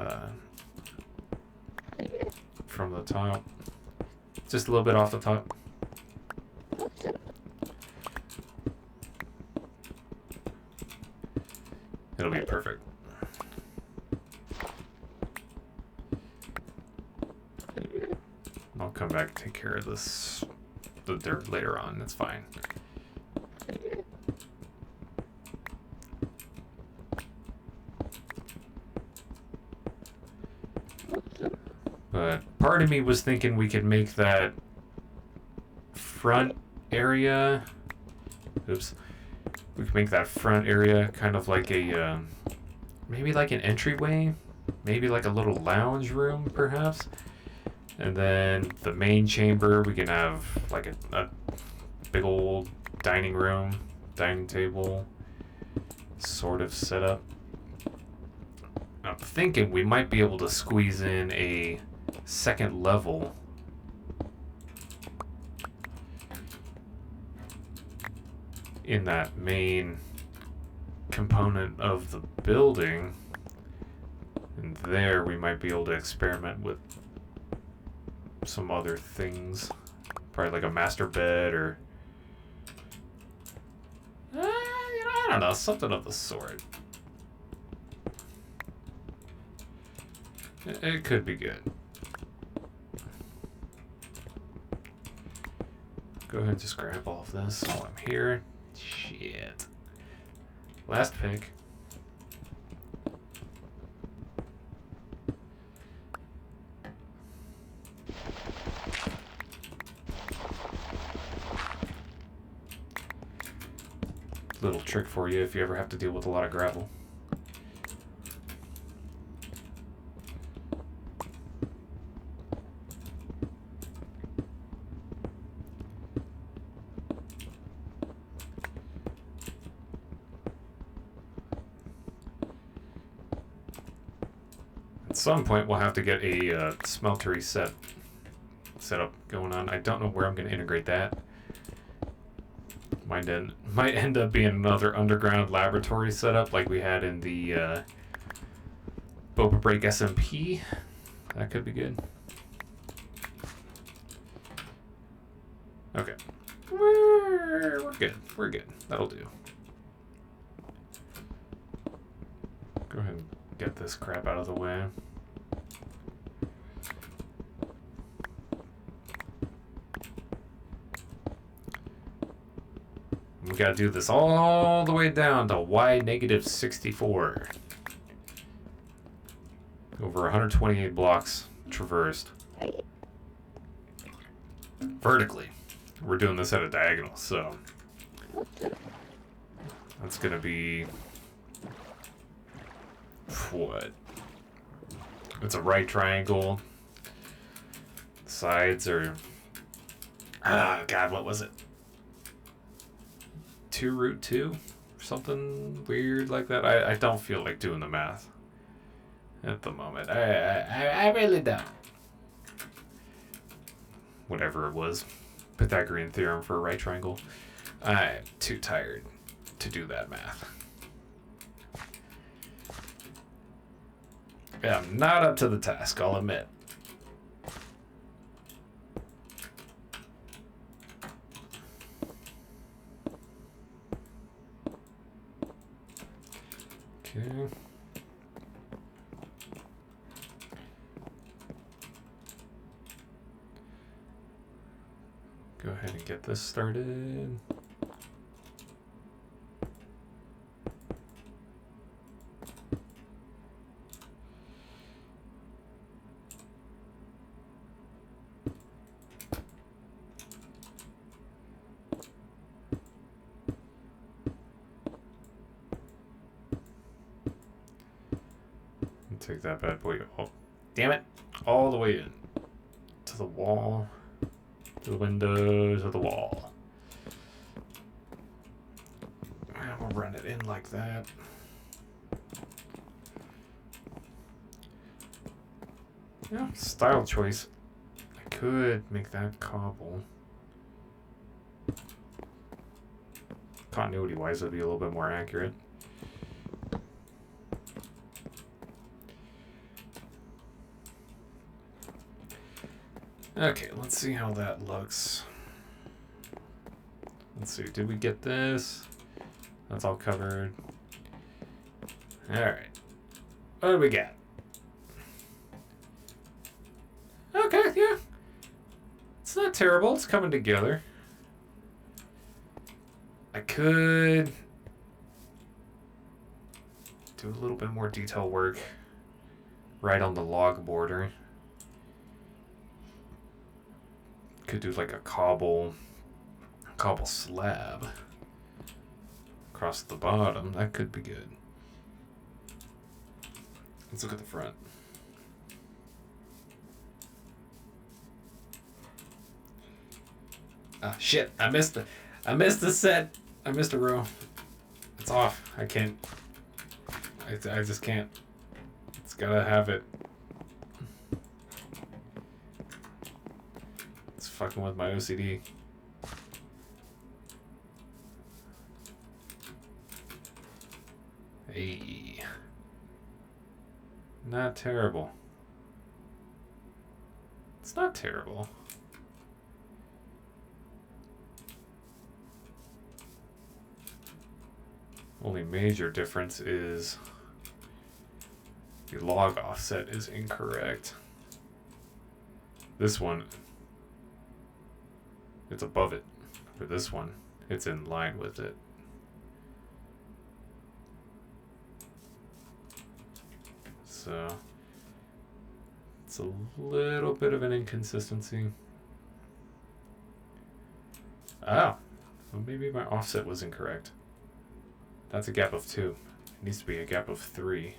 from the top. just a little bit off the top. It'll be perfect. I'll come back and take care of this, the dirt later on. That's fine. But part of me was thinking we could make that front area. Oops. We could make that front area kind of like a, maybe like an entryway, maybe like a little lounge room, perhaps. And then the main chamber, we can have like a big old dining room, dining table sort of setup. I'm thinking we might be able to squeeze in a second level in that main component of the building, and there we might be able to experiment with some other things, probably like a master bed or I don't know, something of the sort. It could be good. Go ahead and just grab all of this while I'm here. Shit. Last pick. Little trick for you if you ever have to deal with a lot of gravel. At some point we'll have to get a smeltery setup going on. I don't know where I'm going to integrate that. Might end up being another underground laboratory setup like we had in the Boba Break SMP. That could be good. Okay. We're good. We're good. That'll do. Go ahead and get this crap out of the way. We gotta do this all the way down to y negative 64. Over 128 blocks traversed. Vertically. We're doing this at a diagonal, so that's gonna be what? It's a right triangle. Sides are God, what was it? 2 root 2? Something weird like that. I don't feel like doing the math at the moment. I really don't. Whatever it was. Pythagorean theorem for a right triangle. I'm too tired to do that math. Yeah, I'm not up to the task, I'll admit. Okay. Go ahead and get this started. Take that bad boy. Oh, damn it. All the way in. To the wall. To the window. To the wall. And we'll run it in like that. Yeah, style choice. I could make that cobble. Continuity wise, it'd be a little bit more accurate. Okay, let's see how that looks. Let's see, did we get this? That's all covered. Alright. What do we got? Okay, yeah. It's not terrible. It's coming together. I could do a little bit more detail work right on the log border. Could do like a cobble slab across the bottom. That could be good. Let's look at the front. Ah, shit! I missed the set. I missed a row. It's off. I can't. I just can't. It's gotta have it. It's fucking with my OCD. Hey. Not terrible. It's not terrible. Only major difference is the log offset is incorrect. This one, it's above it. For this one, it's in line with it. So it's a little bit of an inconsistency. Oh, well, maybe my offset was incorrect. That's a gap of 2. It needs to be a gap of 3.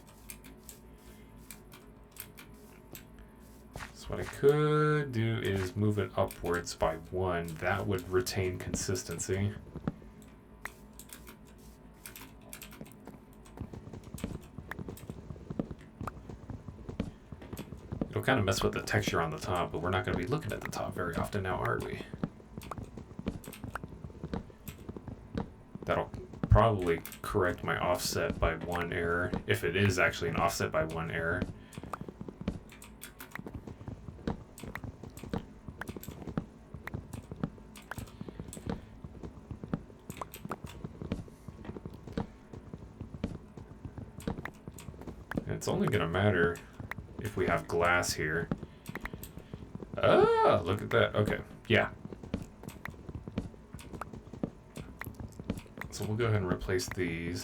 So what I could do is move it upwards by 1. That would retain consistency. It'll kind of mess with the texture on the top, but we're not going to be looking at the top very often now, are we? That'll probably correct my offset by 1 error, if it is actually an offset by 1 error. And it's only going to matter if we have glass here. Ah, look at that. Okay, yeah. So we'll go ahead and replace these.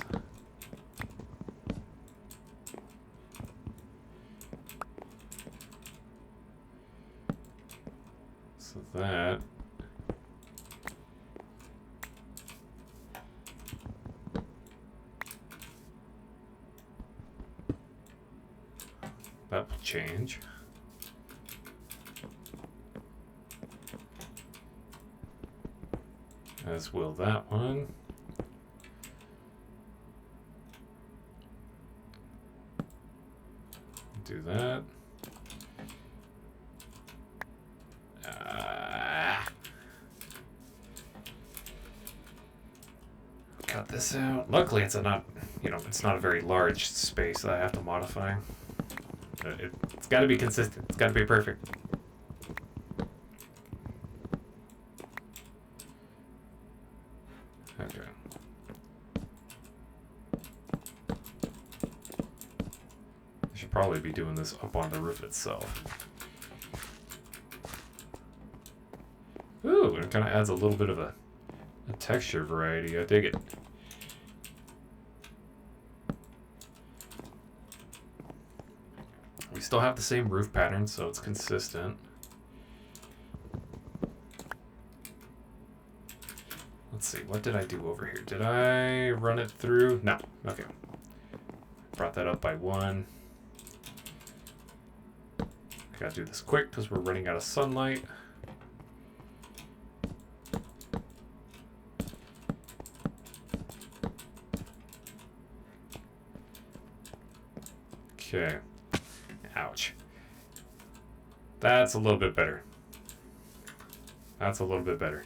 So that will change. As will that one. Do that. Cut this out. Luckily, it's not a very large space that I have to modify. It's got to be consistent. It's got to be perfect. Okay. I should probably be doing this up on the roof itself. Ooh, it kind of adds a little bit of a texture variety. I dig it. We still have the same roof pattern, so it's consistent. Let's see, what did I do over here? Did I run it through? No. Okay. Brought that up by 1. I gotta do this quick because we're running out of sunlight. Okay. Ouch. That's a little bit better. That's a little bit better.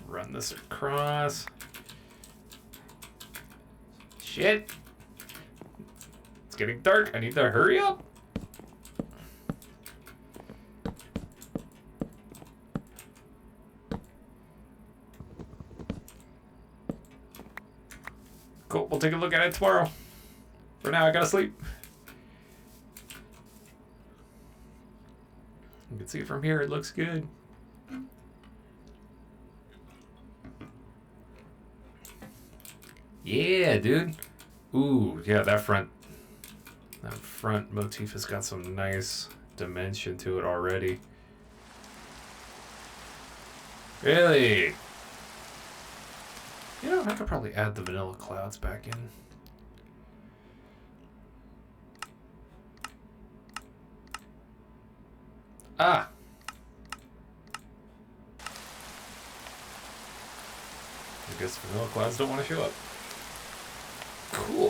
Run this across. Shit. It's getting dark. I need to hurry up. We'll take a look at it tomorrow. For now, I gotta sleep. You can see it from here. It looks good. Yeah, dude. Ooh, yeah, that front motif has got some nice dimension to it already. Really? You know, I could probably add the vanilla clouds back in. Ah! I guess vanilla clouds don't want to show up. Cool.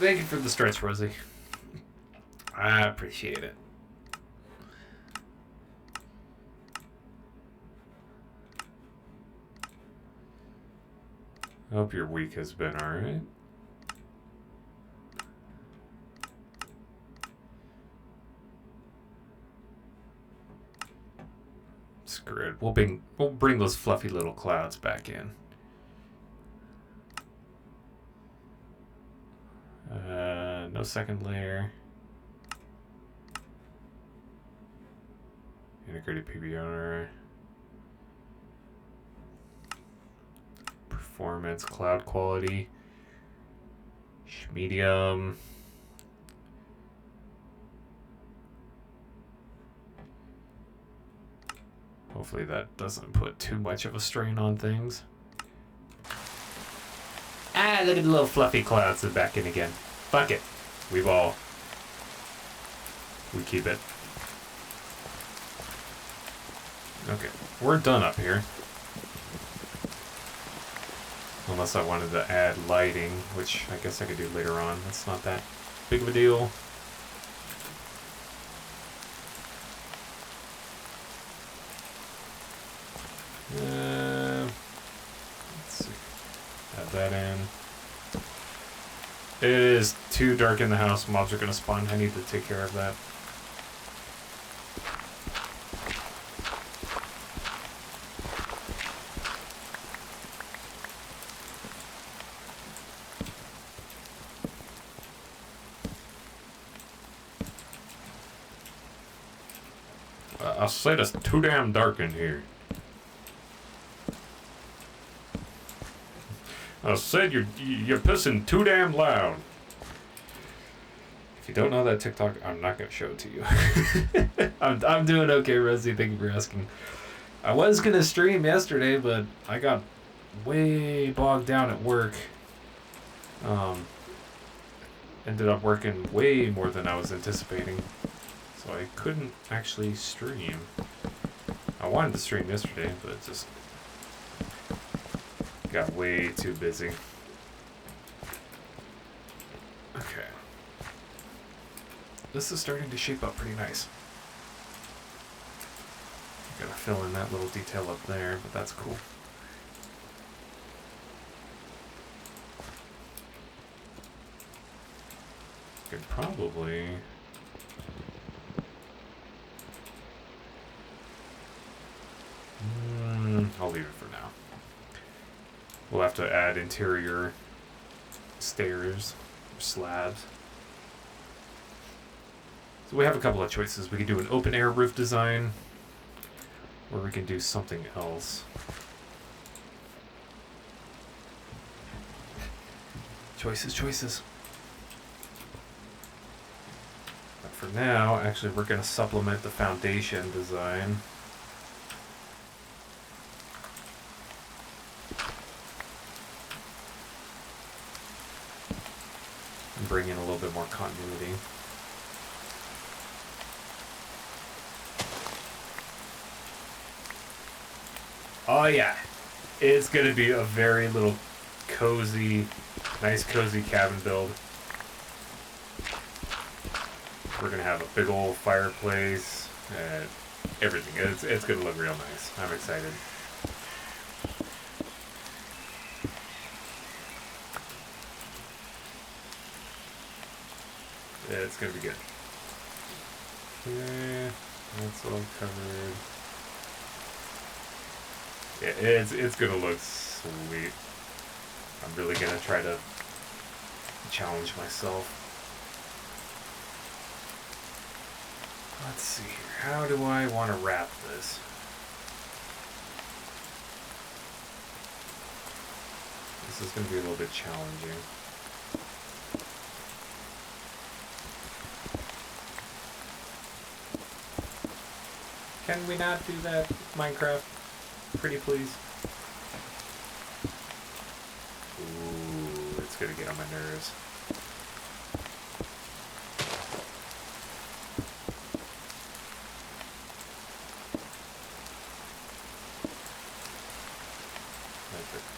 Thank you for the stretch, Rosie. I appreciate it. I hope your week has been alright. Screw it. We'll bring those fluffy little clouds back in. No second layer. Integrated PBR. Performance, cloud quality. Medium. Hopefully that doesn't put too much of a strain on things. Ah, look at the little fluffy clouds that back in again. Fuck it. We keep it. Okay, we're done up here. Unless I wanted to add lighting, which I guess I could do later on. That's not that big of a deal. Let's see. Add that in. It is too dark in the house. Mobs are going to spawn. I need to take care of that. I said it's too damn dark in here. I said you're pissing too damn loud. If you don't know that TikTok, I'm not gonna show it to you. I'm doing okay, Rosie. Thank you for asking. I was gonna stream yesterday, but I got way bogged down at work. Ended up working way more than I was anticipating, so I couldn't actually stream. I wanted to stream yesterday, but it just got way too busy. Okay. This is starting to shape up pretty nice. Gotta fill in that little detail up there, but that's cool. Could probably... I'll leave it for now. We'll have to add interior stairs or slabs. So we have a couple of choices. We can do an open air roof design, or we can do something else. Choices, choices. But for now, actually, we're going to supplement the foundation design. And bring in a little bit more continuity. Oh yeah, it's gonna be a very little cozy, nice cozy cabin build. We're gonna have a big old fireplace and everything. It's gonna look real nice. I'm excited. It's gonna be good. Okay, that's all covered. Yeah, it's gonna look sweet. I'm really gonna try to challenge myself. Let's see here. How do I want to wrap this? This is going to be a little bit challenging. Can we not do that, Minecraft? Pretty please? Ooh, it's gonna get on my nerves.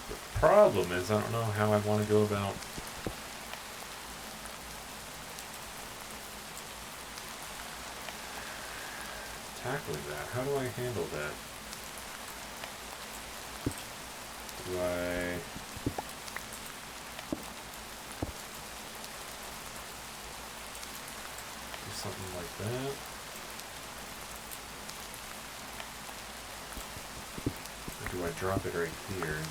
The problem is, I don't know how I want to go about tackling that. How do I handle that? Do I... do something like that? Or do I drop it right here?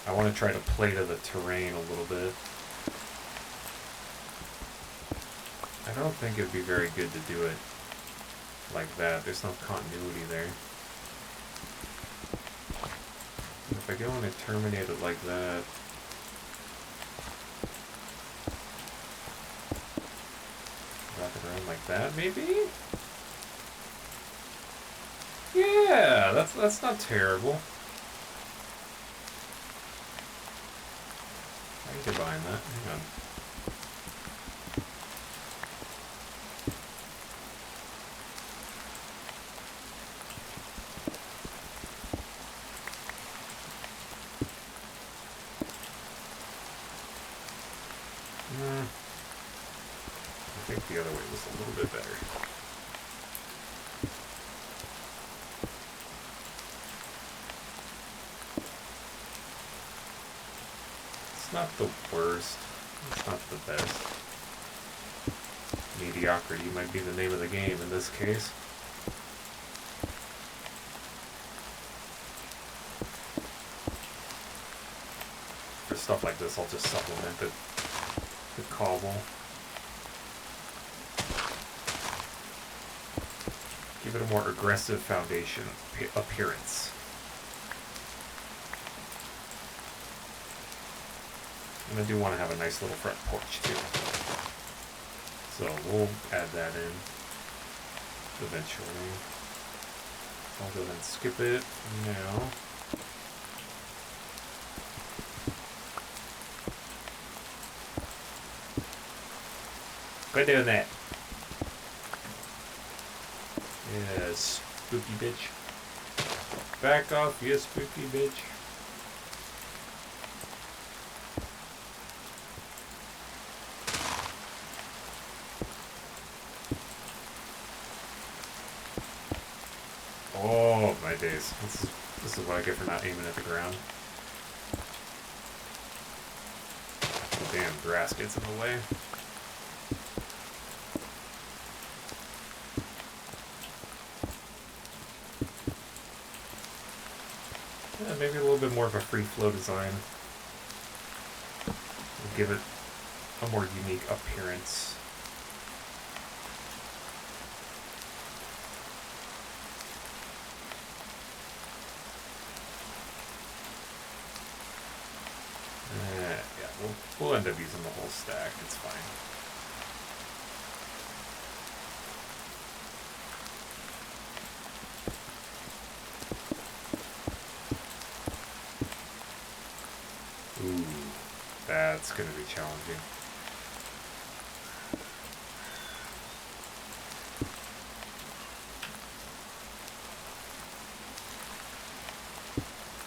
I want to try to play to the terrain a little bit. I don't think it'd be very good to do it like that. There's no continuity there. If I go and I terminate it like that, wrap it around like that, maybe? Yeah, that's not terrible. I can get behind that. Hang on. I think the other way was a little bit better. It's not the worst. It's not the best. Mediocrity might be the name of the game in this case. For stuff like this, I'll just supplement it with cobble. Give it a more aggressive foundation appearance. And I do want to have a nice little front porch too. So we'll add that in eventually. I'll go ahead and skip it now. Quit doing that. Yeah, spooky bitch. Back off, you spooky bitch. Oh my days. This is what I get for not aiming at the ground. The damn grass gets in the way. Yeah, maybe a little bit more of a free flow design. We'll give it a more unique appearance. Yeah, we'll end up using the whole stack. It's fine. Ooh, that's going to be challenging.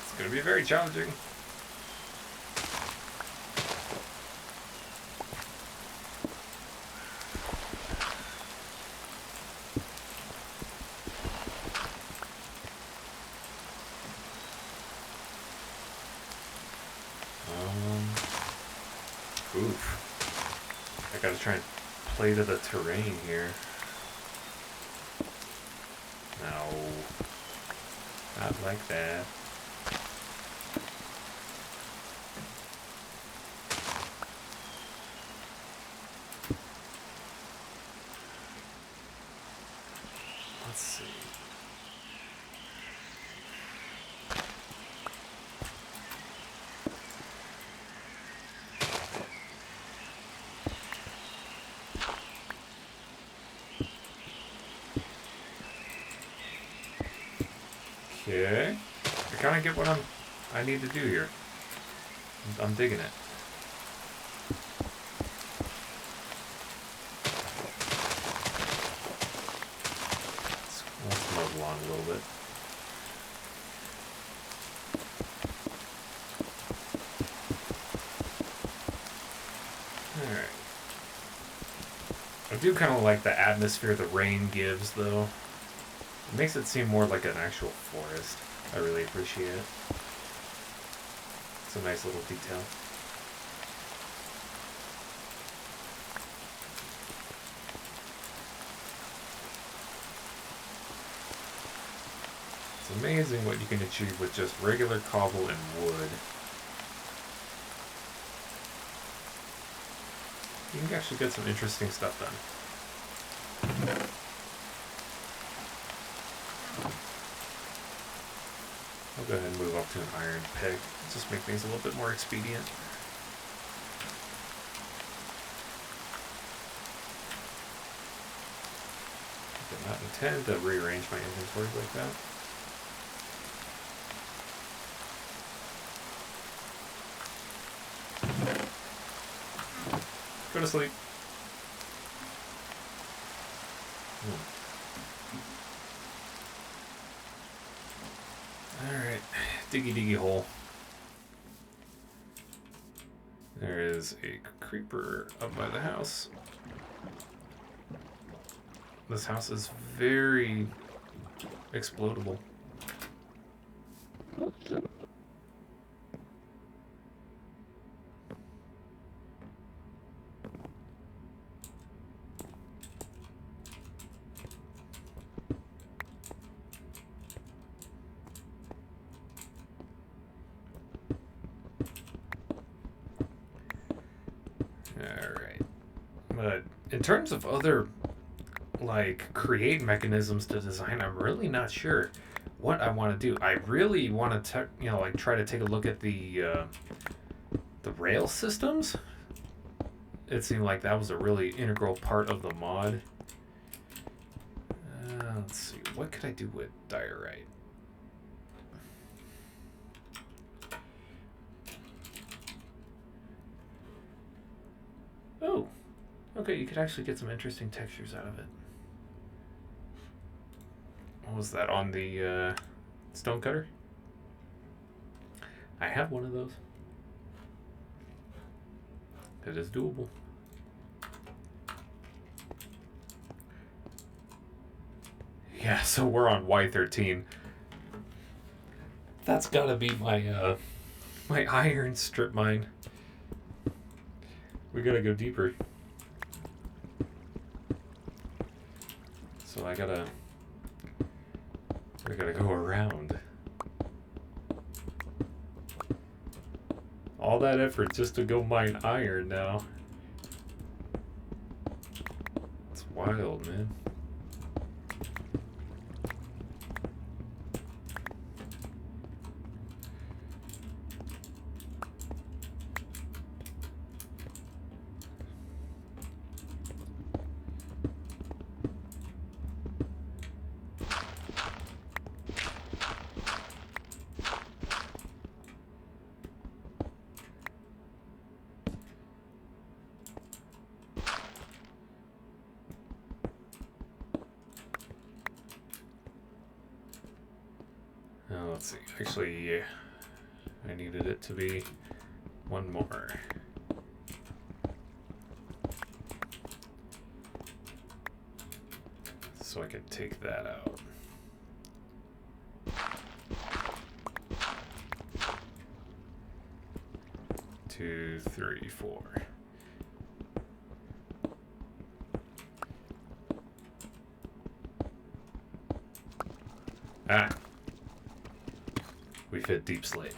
It's going to be very challenging. Oof. I gotta try and play to the terrain here. No. Not like that. Okay. I kind of get what I need to do here. I'm digging it. Let's mow the lawn a little bit. Alright. I do kind of like the atmosphere the rain gives, though. It makes it seem more like an actual forest. I really appreciate it. It's a nice little detail. It's amazing what you can achieve with just regular cobble and wood. You can actually get some interesting stuff done. I'll go ahead and move up to an iron peg. Just make things a little bit more expedient. I did not intend to rearrange my inventory like that. Go to sleep. Alright, diggy diggy hole. There is a creeper up by the house. This house is very explodable. But in terms of other, like, create mechanisms to design, I'm really not sure what I want to do. I really want to, like, try to take a look at the rail systems. It seemed like that was a really integral part of the mod. Let's see, what could I do with diorite? Oh. Okay, you could actually get some interesting textures out of it. What was that, on the stonecutter? I have one of those. It is doable. Yeah, so we're on Y13. That's gotta be my my iron strip mine. We gotta go deeper. So I gotta go around. All that effort just to go mine iron now. It's wild, man. Let's see. Actually, yeah, I needed it to be one more. So I could take that out. Two, three, four. Ah. We fit deep slate.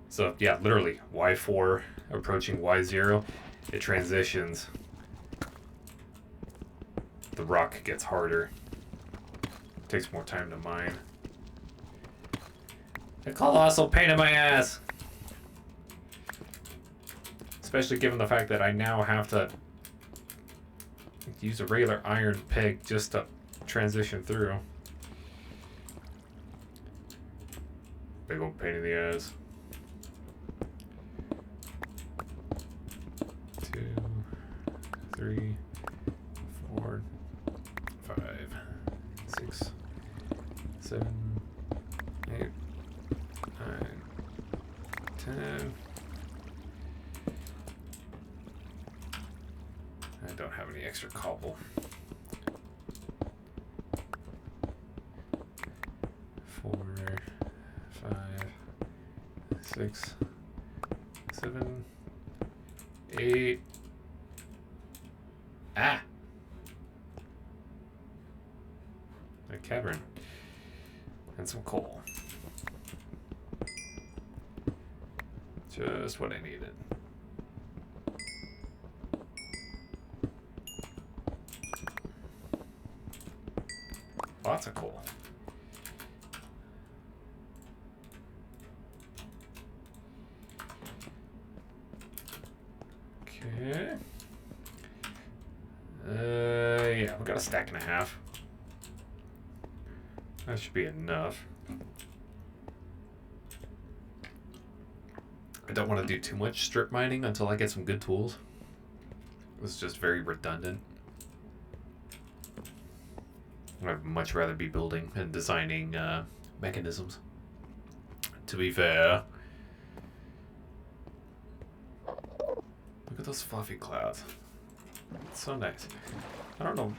So yeah, literally Y4 approaching Y0, it transitions. The rock gets harder. Takes more time to mine. A colossal pain in my ass. Especially given the fact that I now have to use a regular iron peg just to transition through. big old pain in the ass. 2, 3, 4, 5, 6, 7, 8, 9, 10. I don't have any extra cobble. 4, 5, 6, 7, 8. Ah! A cavern. And some coal. Just what I needed. Lots of coal. Okay. Yeah, we got a stack and a half. That should be enough. I don't want to do too much strip mining until I get some good tools. It's just very redundant. I'd much rather be building and designing mechanisms. To be fair. Look at those fluffy clouds. It's so nice. I don't know.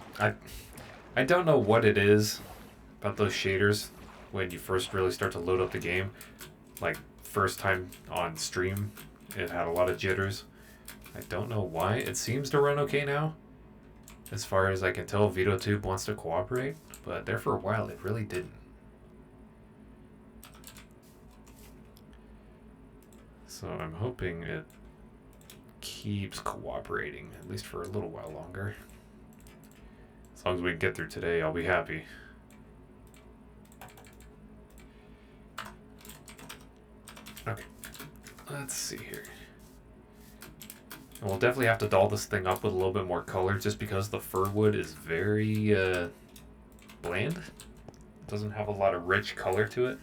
I don't know what it is about those shaders when you first really start to load up the game. Like, first time on stream, it had a lot of jitters. I don't know why. It seems to run okay now. As far as I can tell, VideoTube wants to cooperate, but there for a while it really didn't. So I'm hoping it keeps cooperating, at least for a little while longer. As long as we can get through today, I'll be happy. Okay, let's see here. And we'll definitely have to doll this thing up with a little bit more color just because the fir wood is very bland. It doesn't have a lot of rich color to it.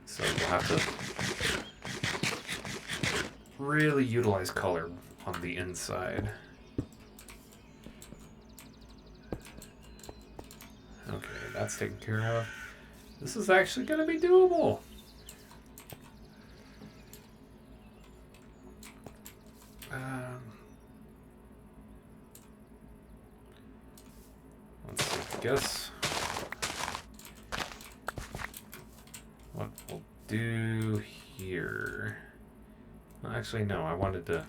So we'll have to really utilize color on the inside. Okay, that's taken care of. This is actually going to be doable. Let's see, I guess what we'll do here. Well, actually, no, I wanted to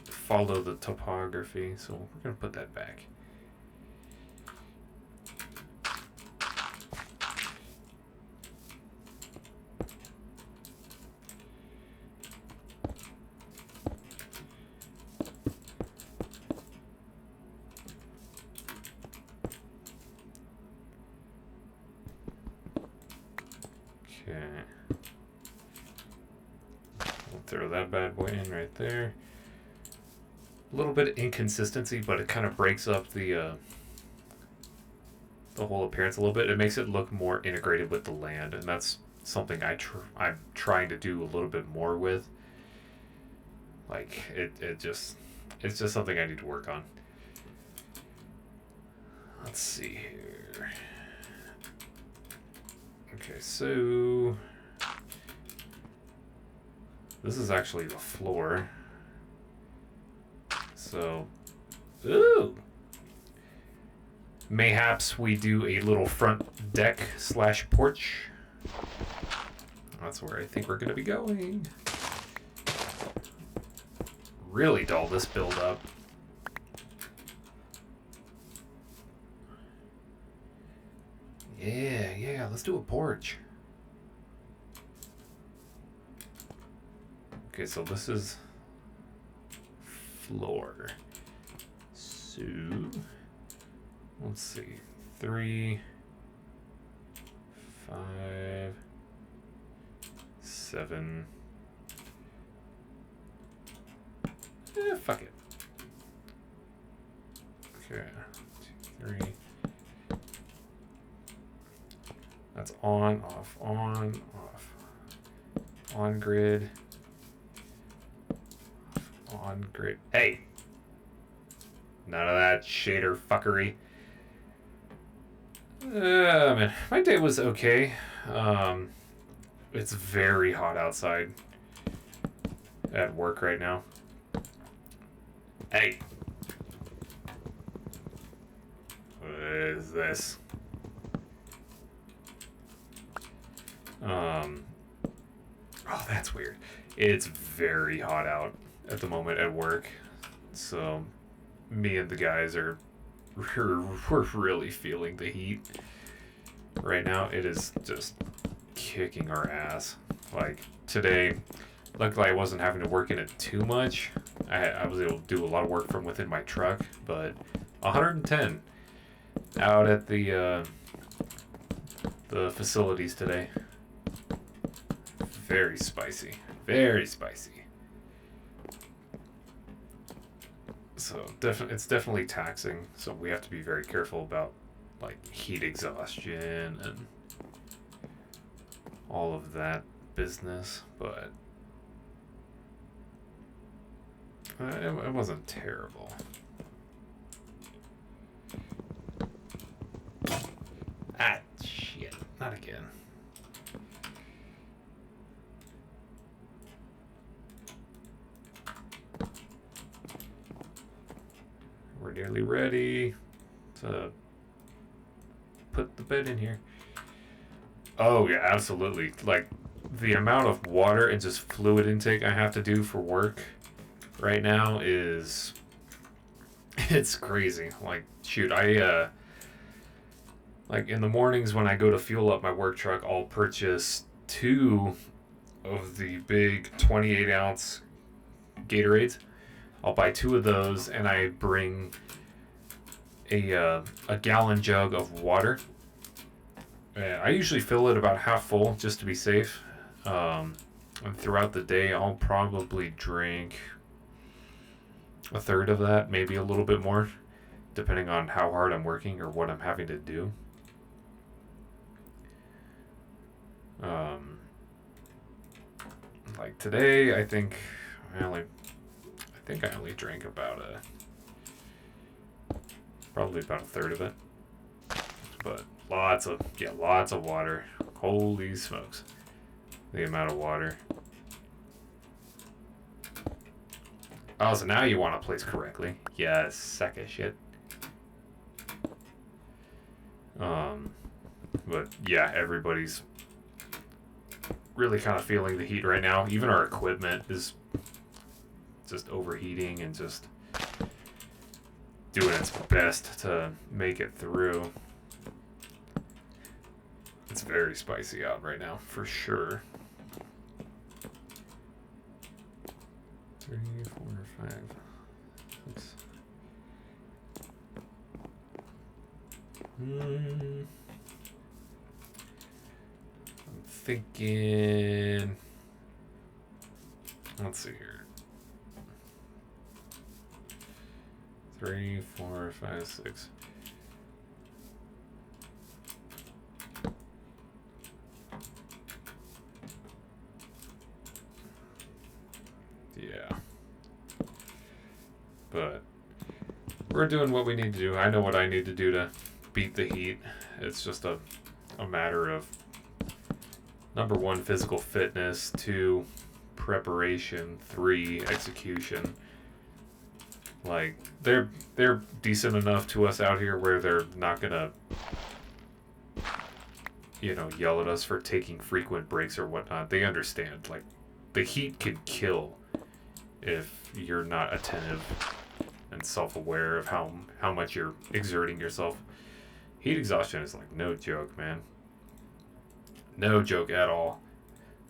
follow the topography, so we're going to put that back. Okay. We'll throw that bad boy in right there. A little bit of inconsistency, but it kind of breaks up the whole appearance a little bit. It makes it look more integrated with the land, and that's something I'm trying to do a little bit more with. Like it's just something I need to work on. Let's see here. Okay, so this is actually the floor. So, ooh. Mayhaps we do a little front deck / porch. That's where I think we're going to be going. Really doll this build up. Yeah, let's do a porch. Okay, so this is floor. So, let's see. 3, 5, 7. Fuck it. Okay, 2, 3. That's on, off, on grid, on grid. Hey! None of that shader fuckery. Man, my day was okay. It's very hot outside at work right now. Hey! What is this? Oh, that's weird. It's very hot out at the moment at work. So, me and the guys we're really feeling the heat right now. It is just kicking our ass. Like, today, luckily I wasn't having to work in it too much. I was able to do a lot of work from within my truck, but 110 out at the facilities today. Very spicy. Very spicy. So it's definitely taxing. So we have to be very careful about like heat exhaustion and all of that business. But it wasn't terrible. Ah, shit. Not again. We're nearly ready to put the bed in here. Oh, yeah, absolutely. Like, the amount of water and just fluid intake I have to do for work right now is... It's crazy. Like, shoot, like, in the mornings when I go to fuel up my work truck, I'll purchase 2 of the big 28-ounce Gatorades. I'll buy 2 of those, and I bring a gallon jug of water. I usually fill it about half full just to be safe. And throughout the day, I'll probably drink a third of that, maybe a little bit more, depending on how hard I'm working or what I'm having to do. Like today, I think I only drank probably about a third of it, but lots of water. Holy smokes, the amount of water. Oh, so now you want to place correctly? Yes, sack of shit. But yeah, everybody's really kind of feeling the heat right now. Even our equipment is just overheating and just doing its best to make it through. It's very spicy out right now, for sure. 3, 4, 5, 6. I'm thinking. Let's see here. 3, 4, 5, 6. Yeah. But we're doing what we need to do. I know what I need to do to beat the heat. It's just a matter of number 1, physical fitness, 2, preparation, 3, execution. Like they're decent enough to us out here where they're not gonna yell at us for taking frequent breaks or whatnot. They understand. Like the heat could kill if you're not attentive and self-aware of how much you're exerting yourself. Heat exhaustion is like no joke, man. No joke at all.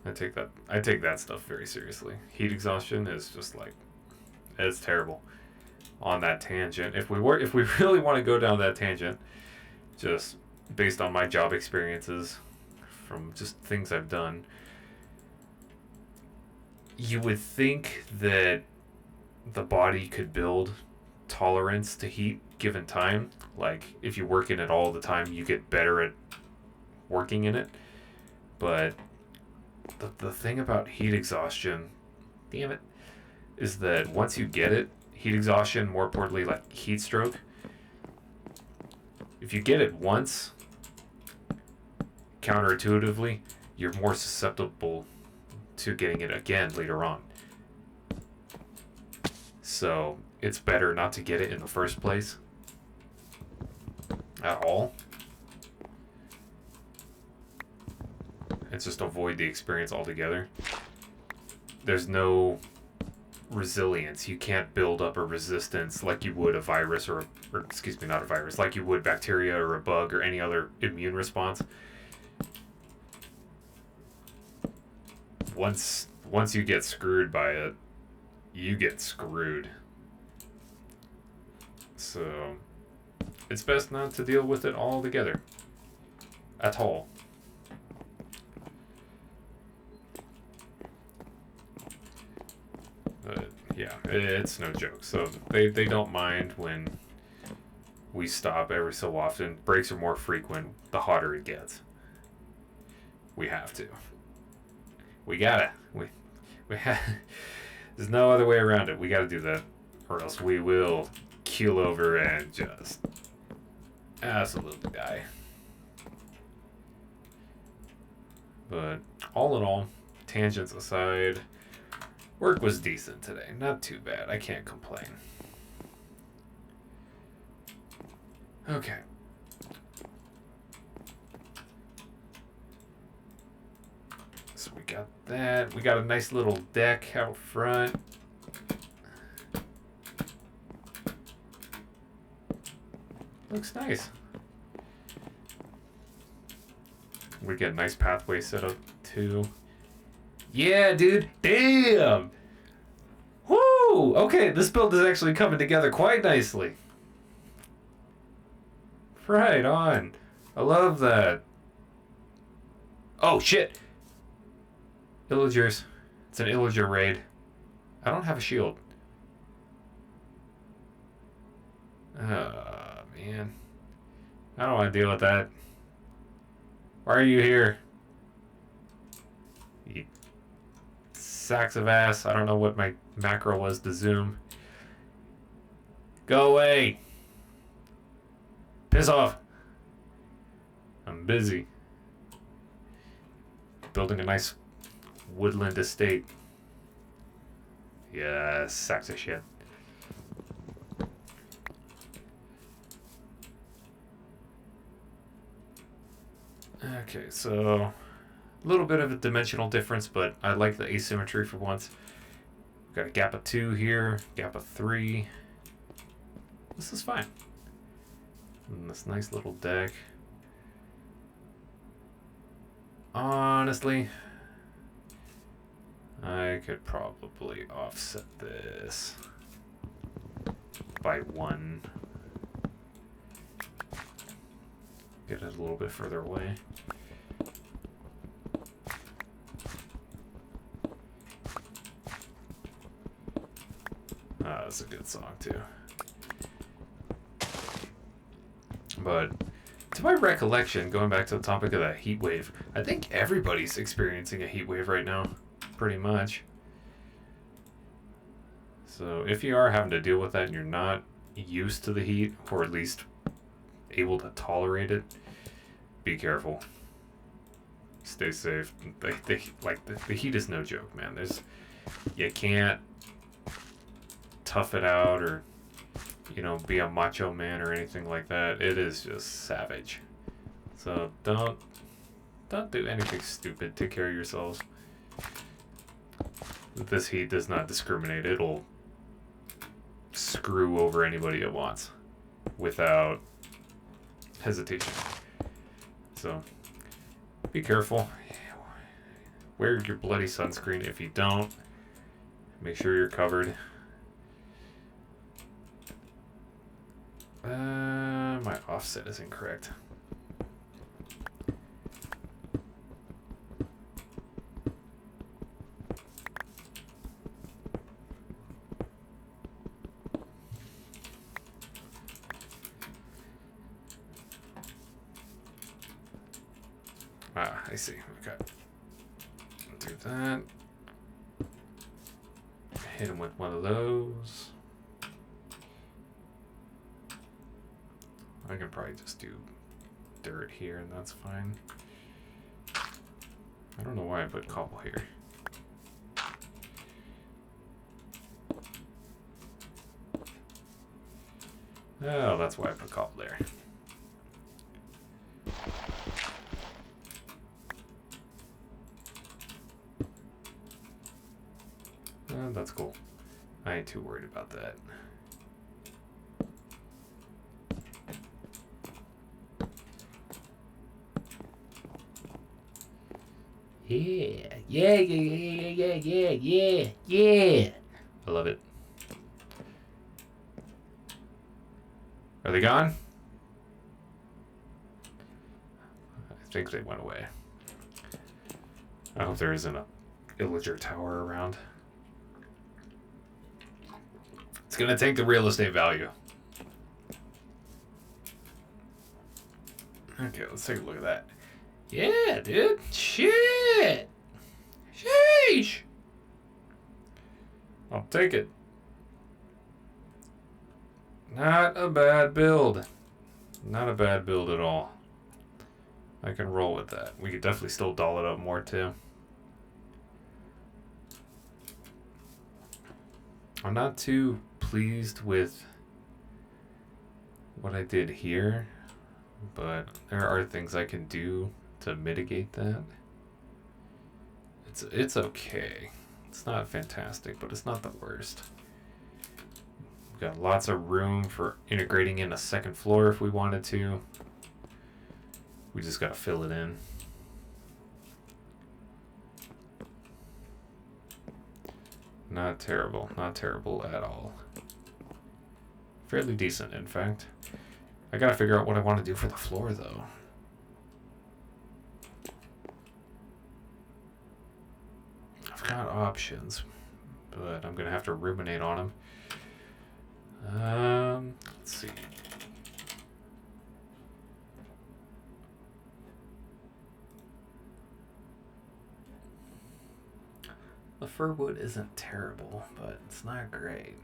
I take that stuff very seriously. Heat exhaustion is just like, it's terrible. On that tangent, if we really want to go down that tangent, just based on my job experiences from just things I've done, you would think that the body could build tolerance to heat given time. Like if you work in it all the time, you get better at working in it. But the thing about heat exhaustion, damn it, is that once you get it, heat exhaustion, more importantly, like heat stroke, if you get it once, counterintuitively, you're more susceptible to getting it again later on. So it's better not to get it in the first place at all. And just avoid the experience altogether. There's no resilience. You can't build up a resistance like you would a virus or excuse me, not a virus, like you would bacteria or a bug or any other immune response. Once you get screwed by it, you get screwed. So it's best not to deal with it altogether. At all. But yeah, it's no joke. So they don't mind when we stop every so often. Breaks are more frequent the hotter it gets. We have to. We gotta. We have. There's no other way around it. We gotta do that, or else we will keel over and just absolutely die. But all in all, tangents aside, work was decent today. Not too bad. I can't complain. Okay. So we got that. We got a nice little deck out front. Looks nice. We get a nice pathway set up too. Yeah, dude. Damn. Woo! Okay, this build is actually coming together quite nicely. Right on. I love that. Oh, shit. Illagers. It's an Illager raid. I don't have a shield. Man. I don't want to deal with that. Why are you here? You sacks of ass. I don't know what my macro was to zoom. Go away. Piss off. I'm busy. Building a nice woodland estate. Yeah, sacks of shit. Okay, so a little bit of a dimensional difference, but I like the asymmetry for once. We've got a gap of 2 here, gap of 3. This is fine. And this nice little deck. Honestly, I could probably offset this by 1. Get it a little bit further away. That's a good song too. But to my recollection, going back to the topic of that heat wave, I think everybody's experiencing a heat wave right now, pretty much. So if you are having to deal with that and you're not used to the heat, or at least able to tolerate it, be careful. Stay safe. The heat is no joke, man. You can't tough it out or, be a macho man or anything like that. It is just savage. So don't do anything stupid. Take care of yourselves. This heat does not discriminate. It'll screw over anybody it wants without hesitation. So be careful. Wear your bloody sunscreen. If you don't, make sure you're covered. My offset is incorrect. Ah, I see. Okay. Do that. Hit him with one of those. I can probably just do dirt here and that's fine. I don't know why I put cobble here. Oh, that's why I put cobble there. That's cool. I ain't too worried about that. Yeah, yeah, yeah, yeah, yeah, yeah, yeah. I love it. Are they gone? I think they went away. I hope there isn't a villager tower around. It's gonna take the real estate value. Okay, let's take a look at that. Yeah, dude. Shit. Sheesh. I'll take it. Not a bad build. Not a bad build at all. I can roll with that. We could definitely still doll it up more too. I'm not too pleased with what I did here, but there are things I can do to mitigate that. It's okay. It's not fantastic, but it's not the worst. We've got lots of room for integrating in a second floor if we wanted to. We just gotta fill it in. Not terrible. Not terrible at all. Fairly decent, in fact. I gotta figure out what I want to do for the floor, though. I've got options, but I'm gonna have to ruminate on them. Let's see. The fir wood isn't terrible, but it's not great.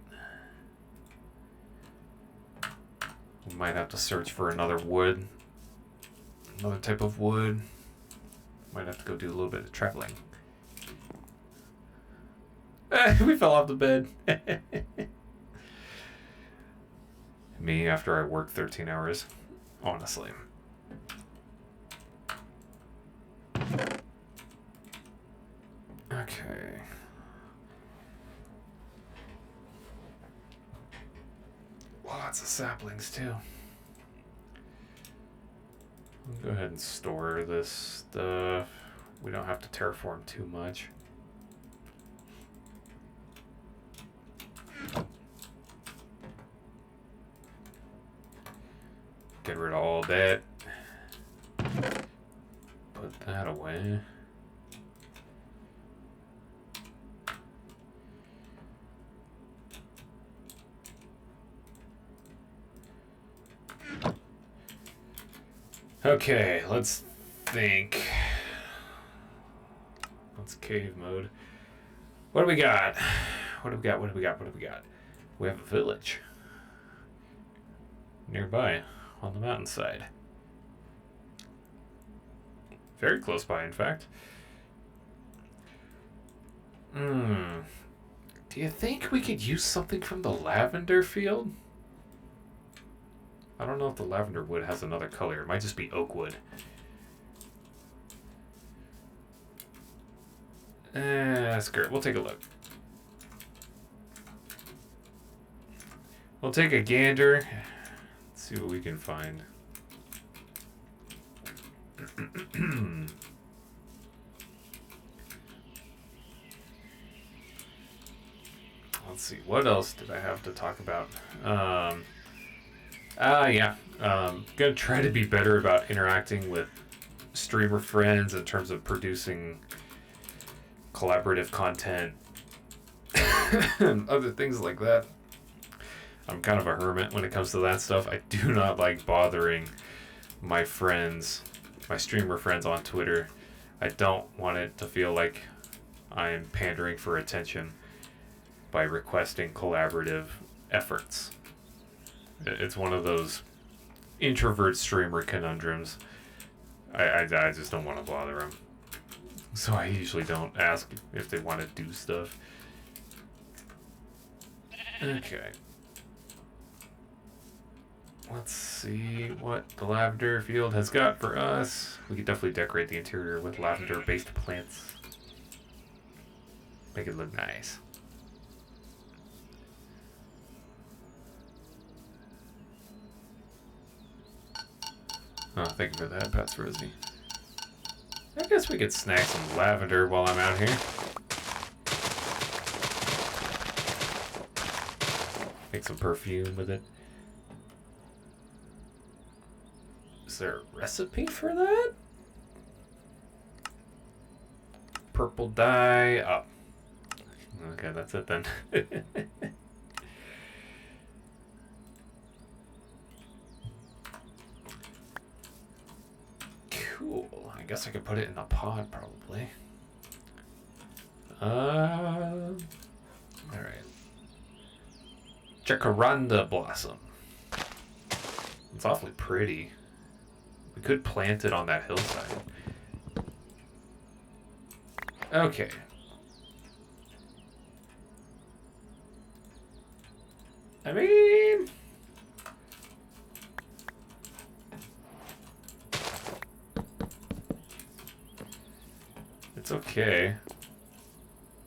We might have to search for another wood. Another type of wood. Might have to go do a little bit of traveling. We fell off the bed. Me after I worked 13 hours. Honestly. Okay. Lots of saplings too. I'll go ahead and store this stuff. We don't have to terraform too much. Get rid of all that. Put that away. Okay, let's think. Let's cave mode. What do we got? What do we got? What do we got? What do we got? We have a village nearby on the mountainside. Very close by, in fact. Do you think we could use something from the lavender field? I don't know if the lavender wood has another color. It might just be oak wood. Screw it. We'll take a look. We'll take a gander. Let's see what we can find. Let's see. What else did I have to talk about? Yeah. Gonna try to be better about interacting with streamer friends in terms of producing collaborative content and other things like that. I'm kind of a hermit when it comes to that stuff. I do not like bothering my friends my streamer friends on Twitter. I don't want it to feel like I'm pandering for attention by requesting collaborative efforts. It's one of those introvert streamer conundrums. I just don't want to bother them. So I usually don't ask if they want to do stuff. Okay. Let's see what the lavender field has got for us. We could definitely decorate the interior with lavender-based plants. Make it look nice. Oh, thank you for that, Pats Rosie. I guess we could snag some lavender while I'm out here. Make some perfume with it. Is there a recipe for that? Purple dye. Oh. Okay, that's it then. Cool. I guess I could put it in a pot probably. Alright. Jacaranda blossom. It's awfully pretty. We could plant it on that hillside. Okay. I mean... it's okay.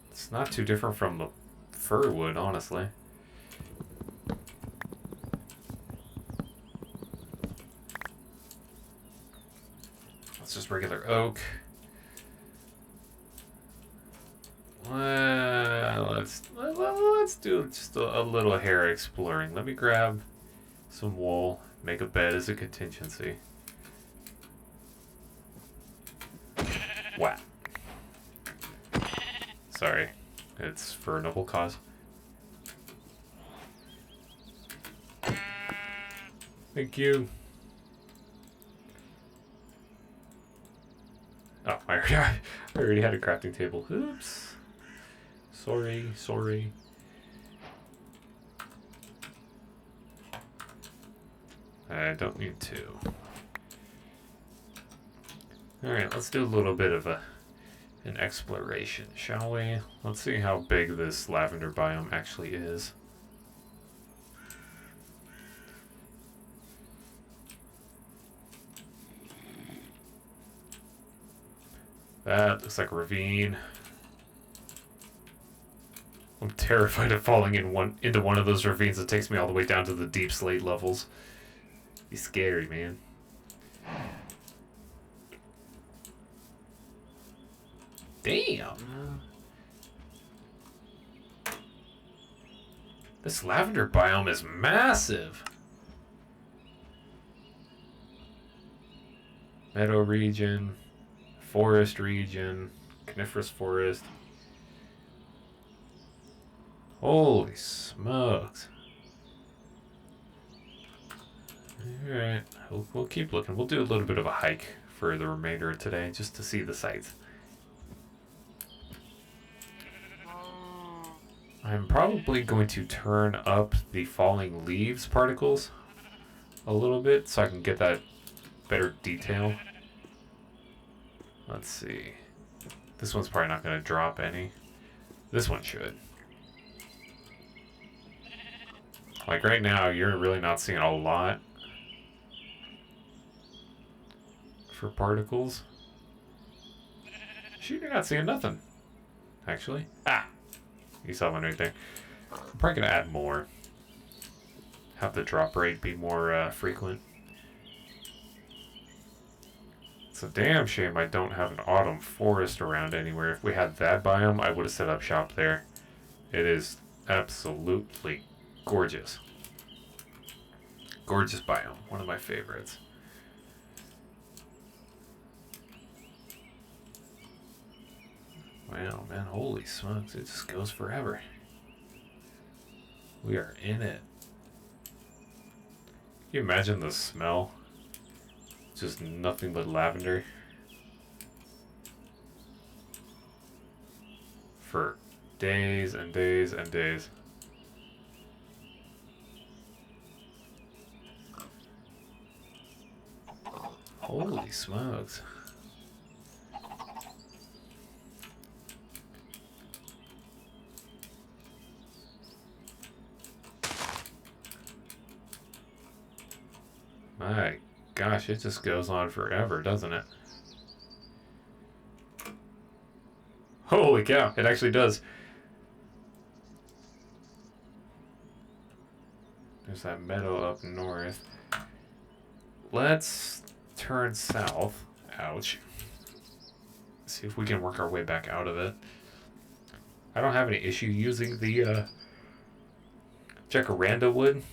It's not too different from the fir wood, honestly. It's just regular oak. Let's do just a little hair exploring. Let me grab some wool, make a bed as a contingency. Wow. Sorry, it's for a noble cause. Thank you. Oh, I already had a crafting table. Oops. Sorry. I don't need to. Alright, let's do a little bit of an exploration, shall we? Let's see how big this lavender biome actually is. That looks like a ravine. I'm terrified of falling into one of those ravines that takes me all the way down to the deep slate levels. Be scary, man. Damn. This lavender biome is massive. Meadow region, forest region, coniferous forest. Holy smokes. Alright, we'll keep looking. We'll do a little bit of a hike for the remainder of today just to see the sights. I'm probably going to turn up the falling leaves particles a little bit so I can get that better detail. Let's see. This one's probably not going to drop any. This one should. Like right now, you're really not seeing a lot for particles. Shoot, you're not seeing nothing, actually. Ah! You saw one right there. I'm probably going to add more. Have the drop rate be more frequent. It's a damn shame I don't have an autumn forest around anywhere. If we had that biome, I would have set up shop there. It is absolutely gorgeous. Gorgeous biome. One of my favorites. Wow, man, holy smokes, it just goes forever. We are in it. Can you imagine the smell? just nothing but lavender for days and days and days. Holy smokes. My gosh, it just goes on forever, doesn't it? Holy cow, it actually does. There's that meadow up north. Let's turn south. Ouch. See if we can work our way back out of it. I don't have any issue using the jacaranda wood,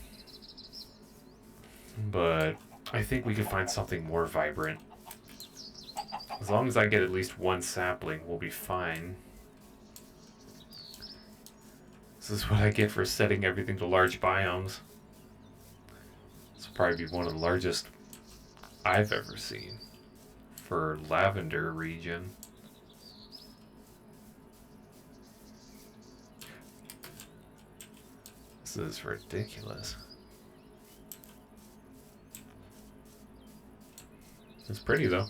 but I think we could find something more vibrant. As long as I get at least one sapling, we'll be fine. This is what I get for setting everything to large biomes. This will probably be one of the largest I've ever seen for lavender region. This is ridiculous. It's pretty though.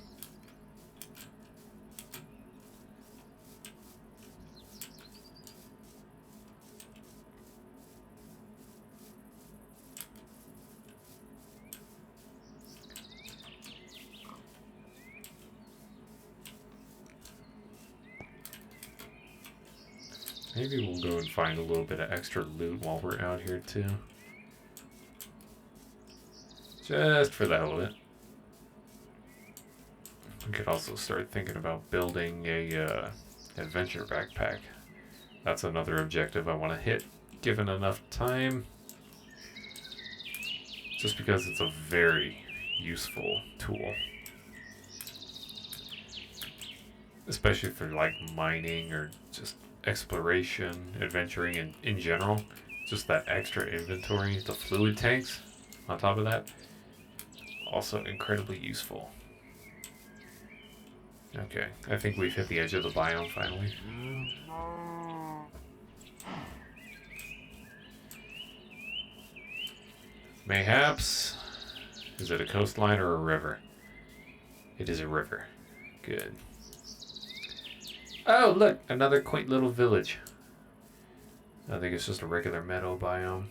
Maybe we'll go and find a little bit of extra loot while we're out here too. Just for the hell of it. We could also start thinking about building a adventure backpack. That's another objective I want to hit, given enough time. Just because it's a very useful tool. Especially for like mining or just exploration, adventuring in general. Just that extra inventory, the fluid tanks on top of that. Also incredibly useful. Okay, I think we've hit the edge of the biome finally. Mayhaps. Is it a coastline or a river? It is a river. Good. Oh, look! Another quaint little village. I think it's just a regular meadow biome.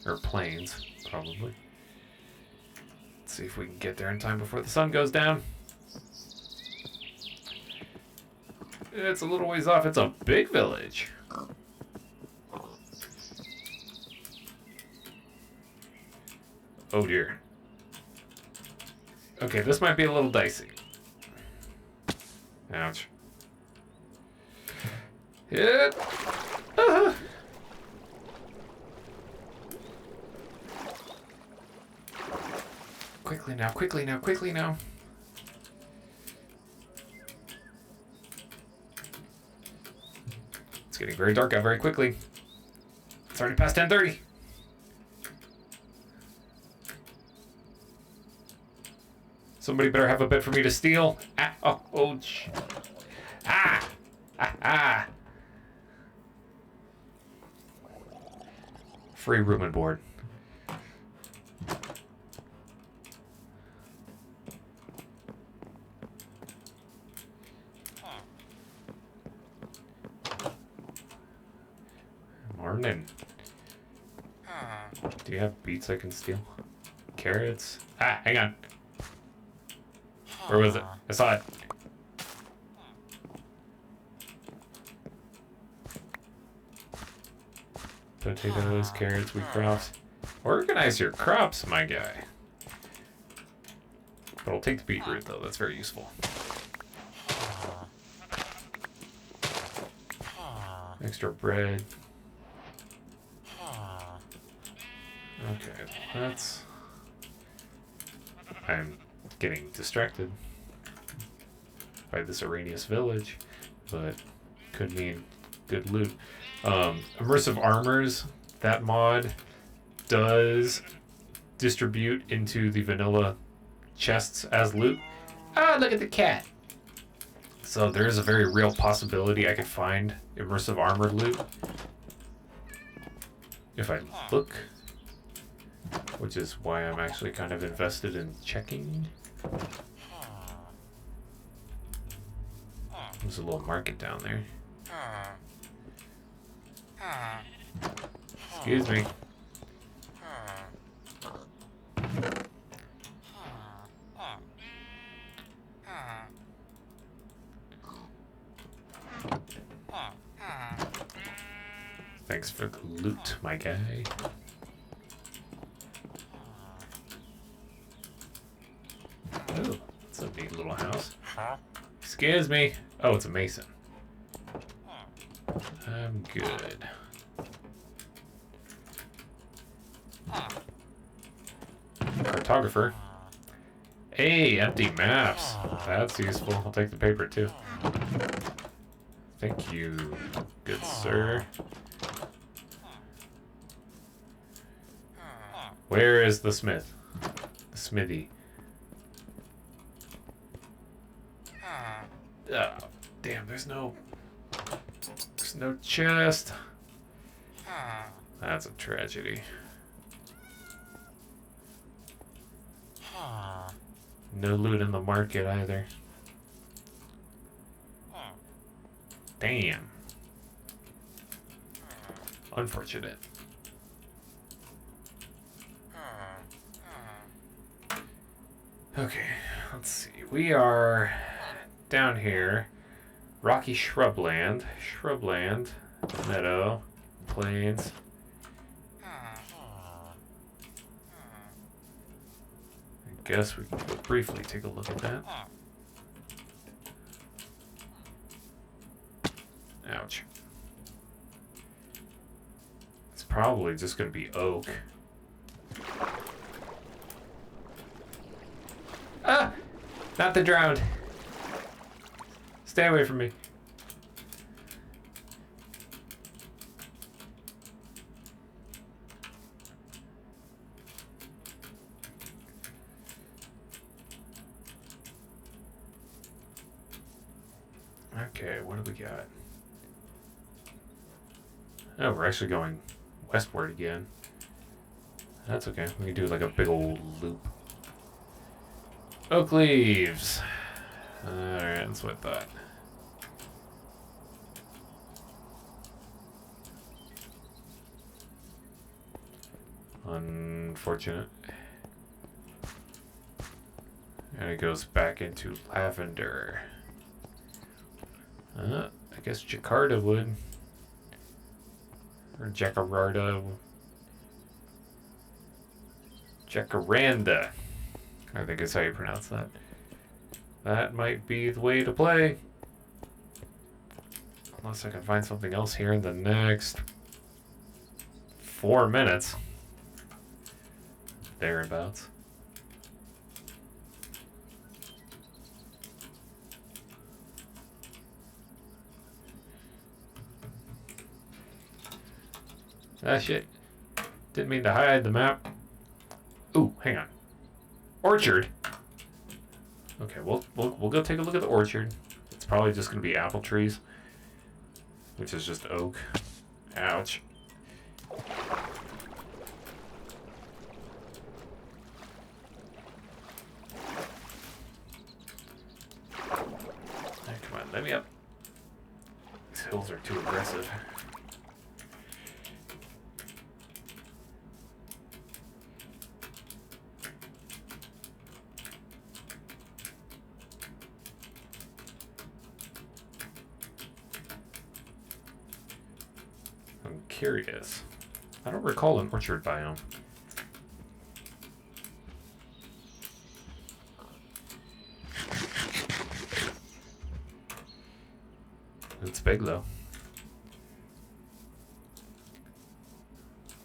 Or plains, probably. Let's see if we can get there in time before the sun goes down. It's a little ways off. It's a big village. Oh dear. Okay, this might be a little dicey. Ouch. Hit. Quickly now, quickly now, quickly now. It's getting very dark out very quickly. It's already past 10:30. Somebody better have a bit for me to steal. Ah, oh, ah, ah, ah. Free room and board. Morning. Do you have beets I can steal? Carrots? Ah, hang on. Where was it? I saw it. Potatoes, carrots, wheat crops. Organize your crops, my guy. But I'll take the beetroot, though. That's very useful. Extra bread. Okay, that's... I'm getting distracted by this Arrhenius village, but could mean good loot. Immersive Armors, that mod does distribute into the vanilla chests as loot. Ah, look at the cat. So there is a very real possibility I could find immersive armor loot if I look, which is why I'm actually kind of invested in checking. There's a little market down there. Excuse me. Thanks for the loot, my guy. Oh, it's a neat little house. Excuse me. Oh, it's a mason. I'm good. Cartographer. Hey, empty maps. That's useful. I'll take the paper too. Thank you, good sir. Where is the smith? The smithy. Oh, damn, there's no chest. That's a tragedy. No loot in the market either. Damn. Unfortunate. Okay, let's see. We are down here. Rocky shrubland, meadow, plains. I guess we can briefly take a look at that. Ouch. It's probably just going to be oak. Ah! Not the drowned. Stay away from me. Okay, what do we got? Oh, we're actually going westward again. That's okay. We can do like a big old loop. Oak leaves. Alright, that's what I thought. Unfortunate. And it goes back into lavender. I guess Jakarta would. Or Jacaranda. Jacaranda. I think is how you pronounce that. That might be the way to play. Unless I can find something else here in the next 4 minutes. Thereabouts. Ah, shit. Didn't mean to hide the map. Ooh, hang on. Orchard. Okay, we'll go take a look at the orchard. It's probably just going to be apple trees, which is just oak. Ouch. Hey, come on, let me up. These hills are too aggressive. I'm curious. I don't recall an orchard biome. It's big though.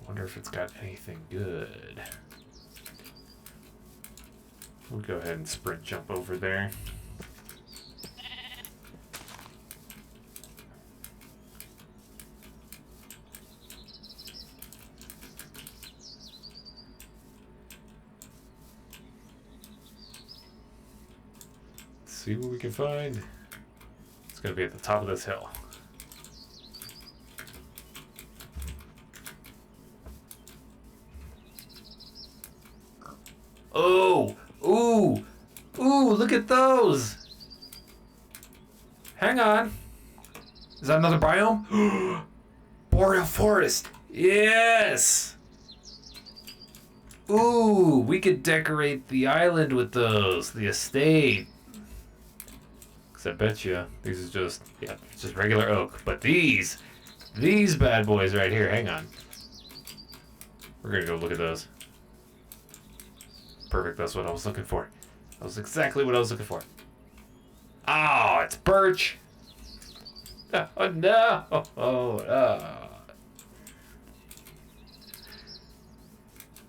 Wonder if it's got anything good. We'll go ahead and sprint jump over there. see what we can find. It's gonna be at the top of this hill. Oh! Ooh! Ooh, look at those! Hang on. Is that another biome? Boreal forest! Yes! Ooh, we could decorate the island with those. The estate. Cause I bet you these is just, yeah, it's just regular oak. But these bad boys right here, hang on. We're gonna go look at those. Perfect, that's what I was looking for. That was exactly what I was looking for. Oh, it's birch. Oh no! Oh, no.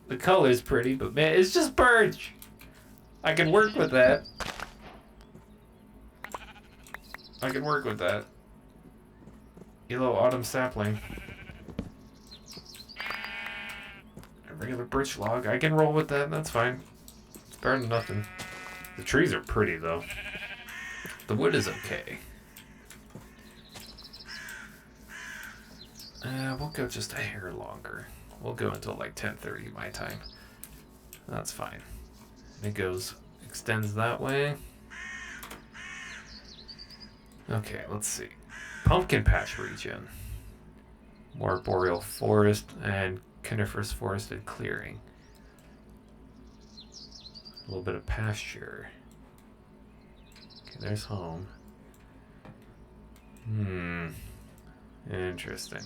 The color's pretty, but man, it's just birch. I can work with that. I can work with that. Yellow autumn sapling. A regular birch log. I can roll with that. That's fine. It's better than nothing. The trees are pretty, though. The wood is okay. We'll go just a hair longer. We'll go until like 10:30 my time. That's fine. It goes, extends that way. Okay, let's see. Pumpkin patch region. More boreal forest and coniferous forested clearing. A little bit of pasture. Okay, there's home. Interesting.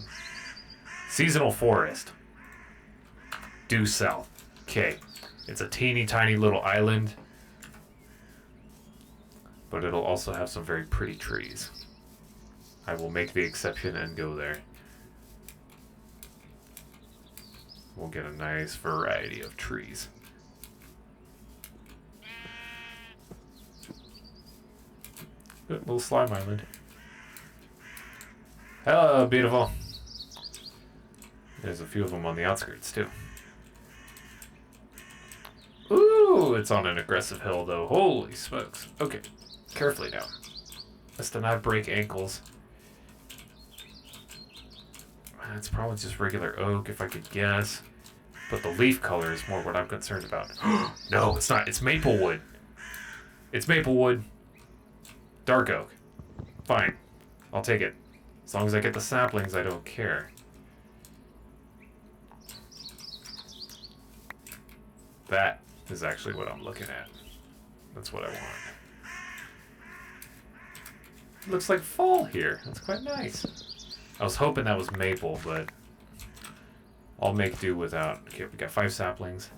Seasonal forest. Due south. Okay. It's a teeny tiny little island. But it'll also have some very pretty trees. I will make the exception and go there. We'll get a nice variety of trees. Good little slime island. Hello, beautiful. There's a few of them on the outskirts, too. Ooh, it's on an aggressive hill, though. Holy smokes. Okay, carefully now. Let's not break ankles. It's probably just regular oak, if I could guess. But the leaf color is more what I'm concerned about. No, it's not. It's maple wood. It's maple wood. Dark oak. Fine. I'll take it. As long as I get the saplings, I don't care. That is actually what I'm looking at. That's what I want. It looks like fall here. That's quite nice. I was hoping that was maple, but I'll make do without. Okay, we got 5 saplings.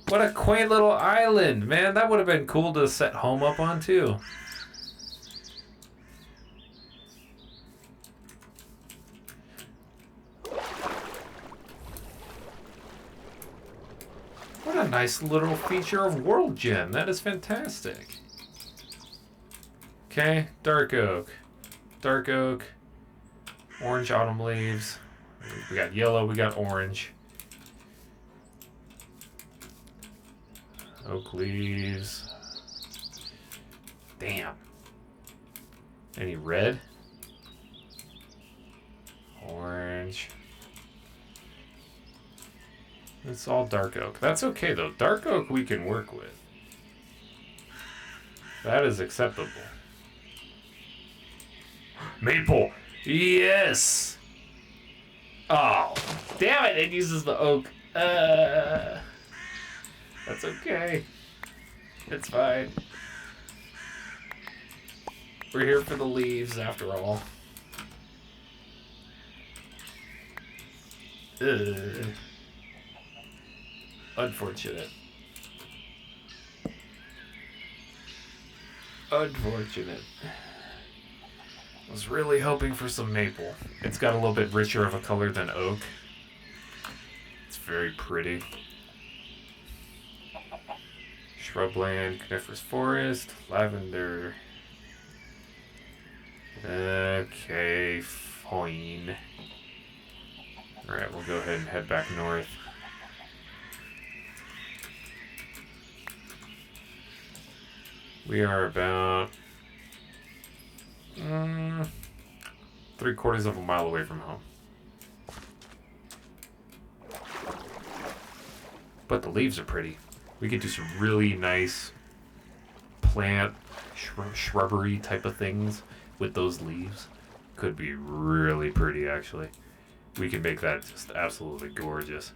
What a quaint little island, man. That would have been cool to set home up on, too. What a nice little feature of World Gem. That is fantastic. Okay, dark oak. Dark oak. Orange autumn leaves. We got yellow, we got orange. Oak leaves. Damn. Any red? Orange. It's all dark oak. That's okay, though. Dark oak we can work with. That is acceptable. Maple! Yes! Oh, damn it! It uses the oak. That's okay. It's fine. We're here for the leaves, after all. Ugh. Unfortunate. Unfortunate. I was really hoping for some maple. It's got a little bit richer of a color than oak. It's very pretty. Shrubland, coniferous forest, lavender. Okay, fine. Alright, we'll go ahead and head back north. We are about 3/4 of a mile away from home. But the leaves are pretty. We could do some really nice plant, shrubbery type of things with those leaves. Could be really pretty, actually. We can make that just absolutely gorgeous.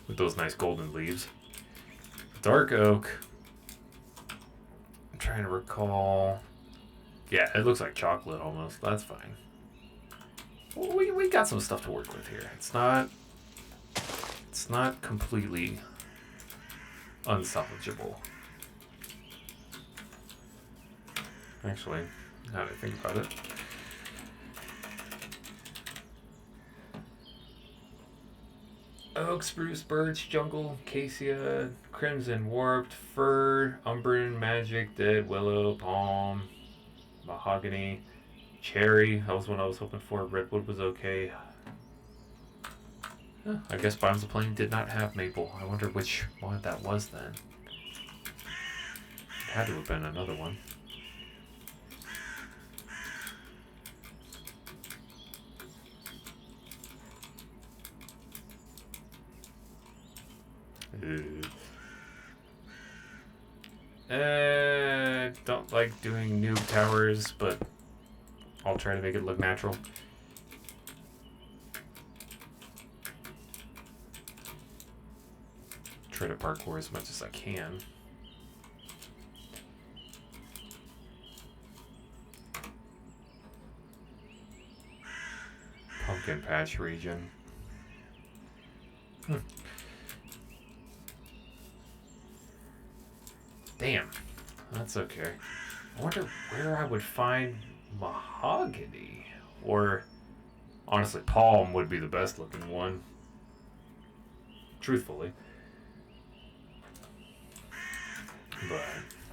With those nice golden leaves. Dark oak. I'm trying to recall. Yeah, it looks like chocolate almost. That's fine. We got some stuff to work with here. It's not completely unsalvageable. Actually, now that I think about it. Oak, spruce, birch, jungle, acacia, crimson, warped, fir, umbran, magic, dead, willow, palm, mahogany, cherry. That was one I was hoping for. Redwood was okay. Huh, I guess Biomes of Plain did not have maple. I wonder which one that was then. It had to have been another one. Don't like doing noob towers, but I'll try to make it look natural. Try to parkour as much as I can. Pumpkin patch region. Damn, that's okay. I wonder where I would find mahogany. Or, honestly, palm would be the best looking one. Truthfully. But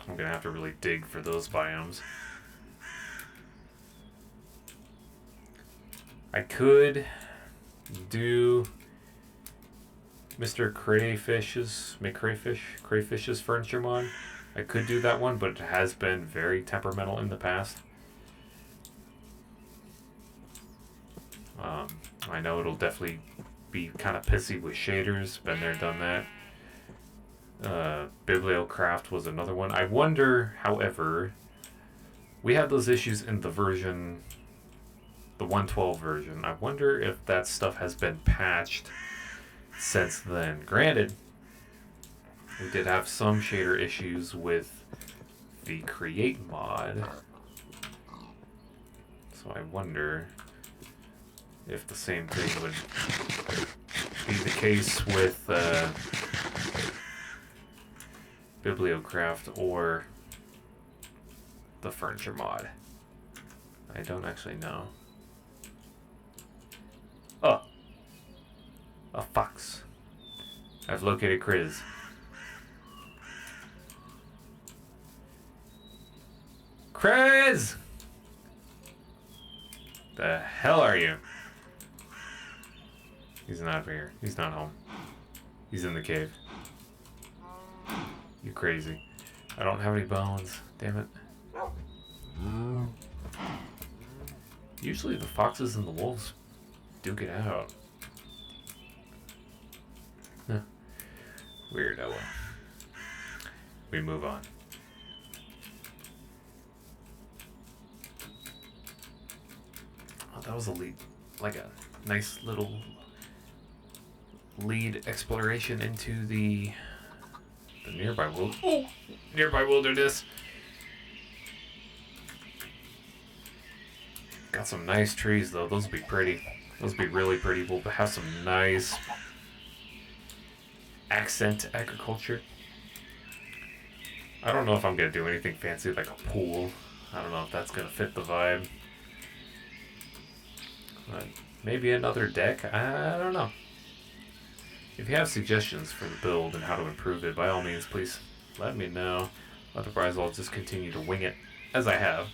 I'm gonna have to really dig for those biomes. I could do Mr. Crayfish's furniture mod. I could do that one, but it has been very temperamental in the past. I know it'll definitely be kind of pissy with shaders. Been there, done that. Bibliocraft was another one. I wonder, however, we had those issues in the 1.12 version. I wonder if that stuff has been patched since then. Granted, we did have some shader issues with the create mod. So I wonder if the same thing would be the case with Bibliocraft or the furniture mod. I don't actually know. Oh! A fox. I've located Kriz. Kriz! The hell are you? He's not here. He's not home. He's in the cave. You crazy. I don't have any bones. Damn it. Usually the foxes and the wolves duke it out. Huh. Weird. Oh well. We move on. Oh, that was a lead. Like a nice little lead exploration into the nearby wilderness. Got some nice trees though. Those would be pretty. Those would be really pretty. We'll have some nice accent agriculture. I don't know if I'm gonna do anything fancy like a pool. I don't know if that's gonna fit the vibe. But maybe another deck. I don't know. If you have suggestions for the build and how to improve it, by all means, please let me know. Otherwise, I'll just continue to wing it as I have.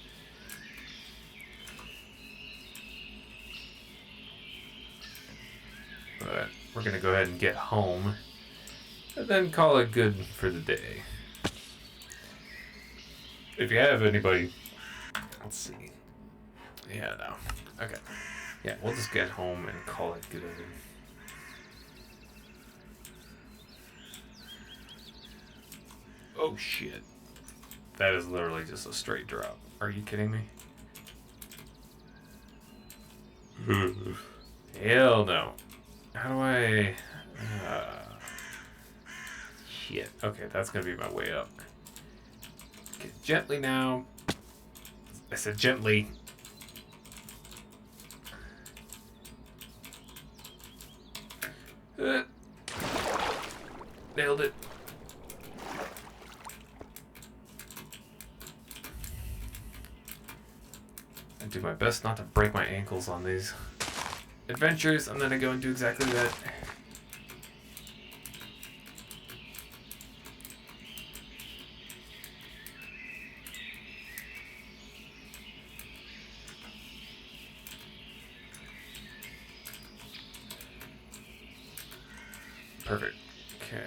But we're going to go ahead and get home and then call it good for the day. If you have anybody, let's see. Yeah, no. Okay. Yeah, we'll just get home and call it good. Oh shit. That is literally just a straight drop. Are you kidding me? Hell no. How do I... shit. Okay, that's gonna be my way up. Okay, gently now. I said gently. Nailed it. I do my best not to break my ankles on these adventures, and then I go and do exactly that. Perfect. Okay.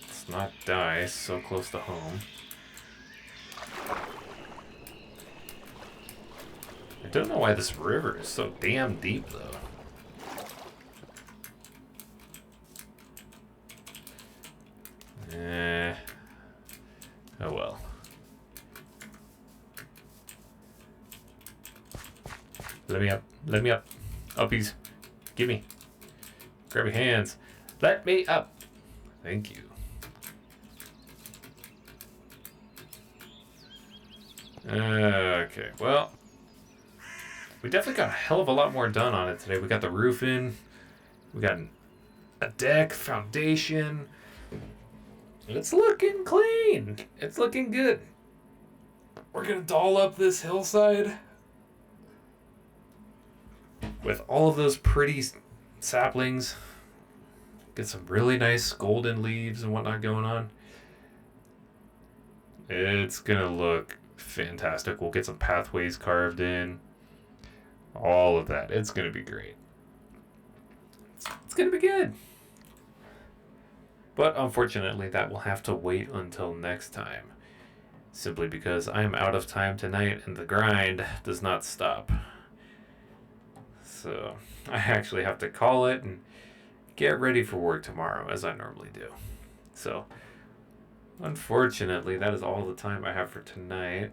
Let's not die so close to home. I don't know why this river is so damn deep, though. Oh well. Let me up. Let me up. Uppies. Gimme. Grab your hands. Let me up. Thank you. Okay, well. We definitely got a hell of a lot more done on it today. We got the roof in. We got a deck, foundation. It's looking clean. It's looking good. We're going to doll up this hillside with all of those pretty saplings. Get some really nice golden leaves and whatnot going on. It's going to look fantastic. We'll get some pathways carved in. All of that. It's going to be great. It's going to be good. But unfortunately, that will have to wait until next time. Simply because I am out of time tonight and the grind does not stop. So I actually have to call it and get ready for work tomorrow, as I normally do. So unfortunately, that is all the time I have for tonight.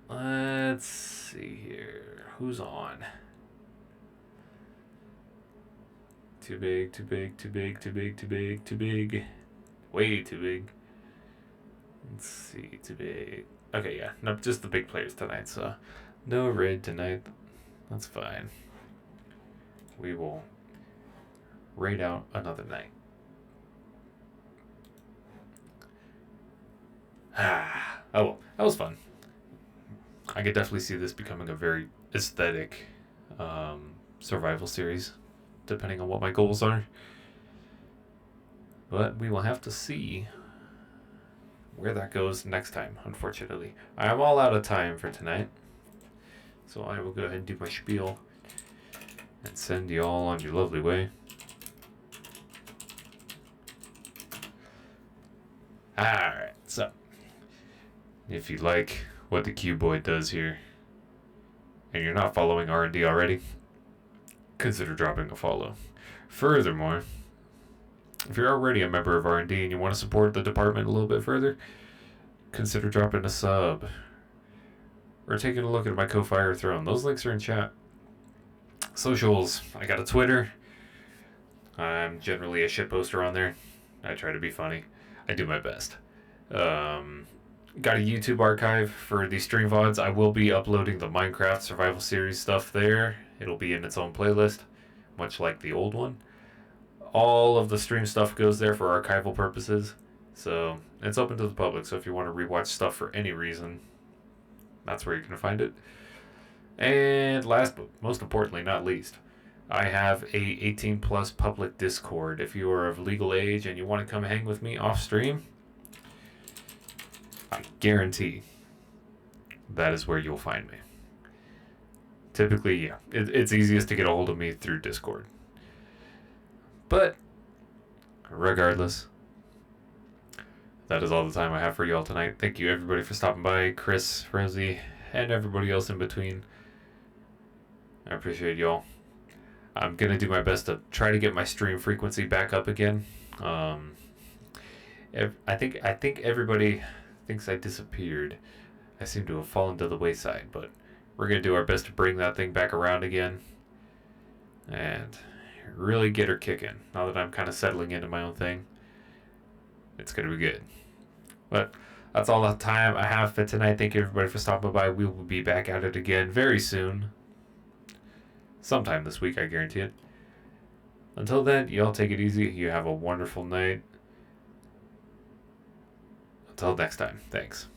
Let's see here. Who's on? Too big, too big, too big, too big, too big, too big. Way too big. Let's see, too big. Okay, yeah. Nope, just the big players tonight, so no raid tonight. That's fine. We will raid out another night. Oh well, that was fun. I could definitely see this becoming a very aesthetic survival series, depending on what my goals are. But we will have to see where that goes next time, unfortunately. I am all out of time for tonight, so I will go ahead and do my spiel and send you all on your lovely way. Alright, so if you like what the Cuboid does here, and you're not following R&D already, consider dropping a follow. Furthermore, if you're already a member of R&D and you want to support the department a little bit further, consider dropping a sub or taking a look at my Ko-Fi or Throne. Those links are in chat. Socials, I got a Twitter. I'm generally a shitposter on there. I try to be funny. I do my best. Got a YouTube archive for the stream VODs. I will be uploading the Minecraft Survival Series stuff there. It'll be in its own playlist, much like the old one. All of the stream stuff goes there for archival purposes. So it's open to the public. So if you want to rewatch stuff for any reason, that's where you can find it. And last but most importantly, not least, I have a 18 plus public Discord. If you are of legal age and you want to come hang with me off stream, I guarantee that is where you'll find me. Typically, yeah, it's easiest to get a hold of me through Discord. But regardless, that is all the time I have for y'all tonight. Thank you, everybody, for stopping by. Chris, Rosie, and everybody else in between. I appreciate y'all. I'm going to do my best to try to get my stream frequency back up again. I think everybody thinks I disappeared. I seem to have fallen to the wayside, but we're going to do our best to bring that thing back around again and really get her kicking. Now that I'm kind of settling into my own thing, it's going to be good. But that's all the time I have for tonight. Thank you, everybody, for stopping by. We will be back at it again very soon. Sometime this week, I guarantee it. Until then, y'all take it easy. You have a wonderful night. Until next time, thanks.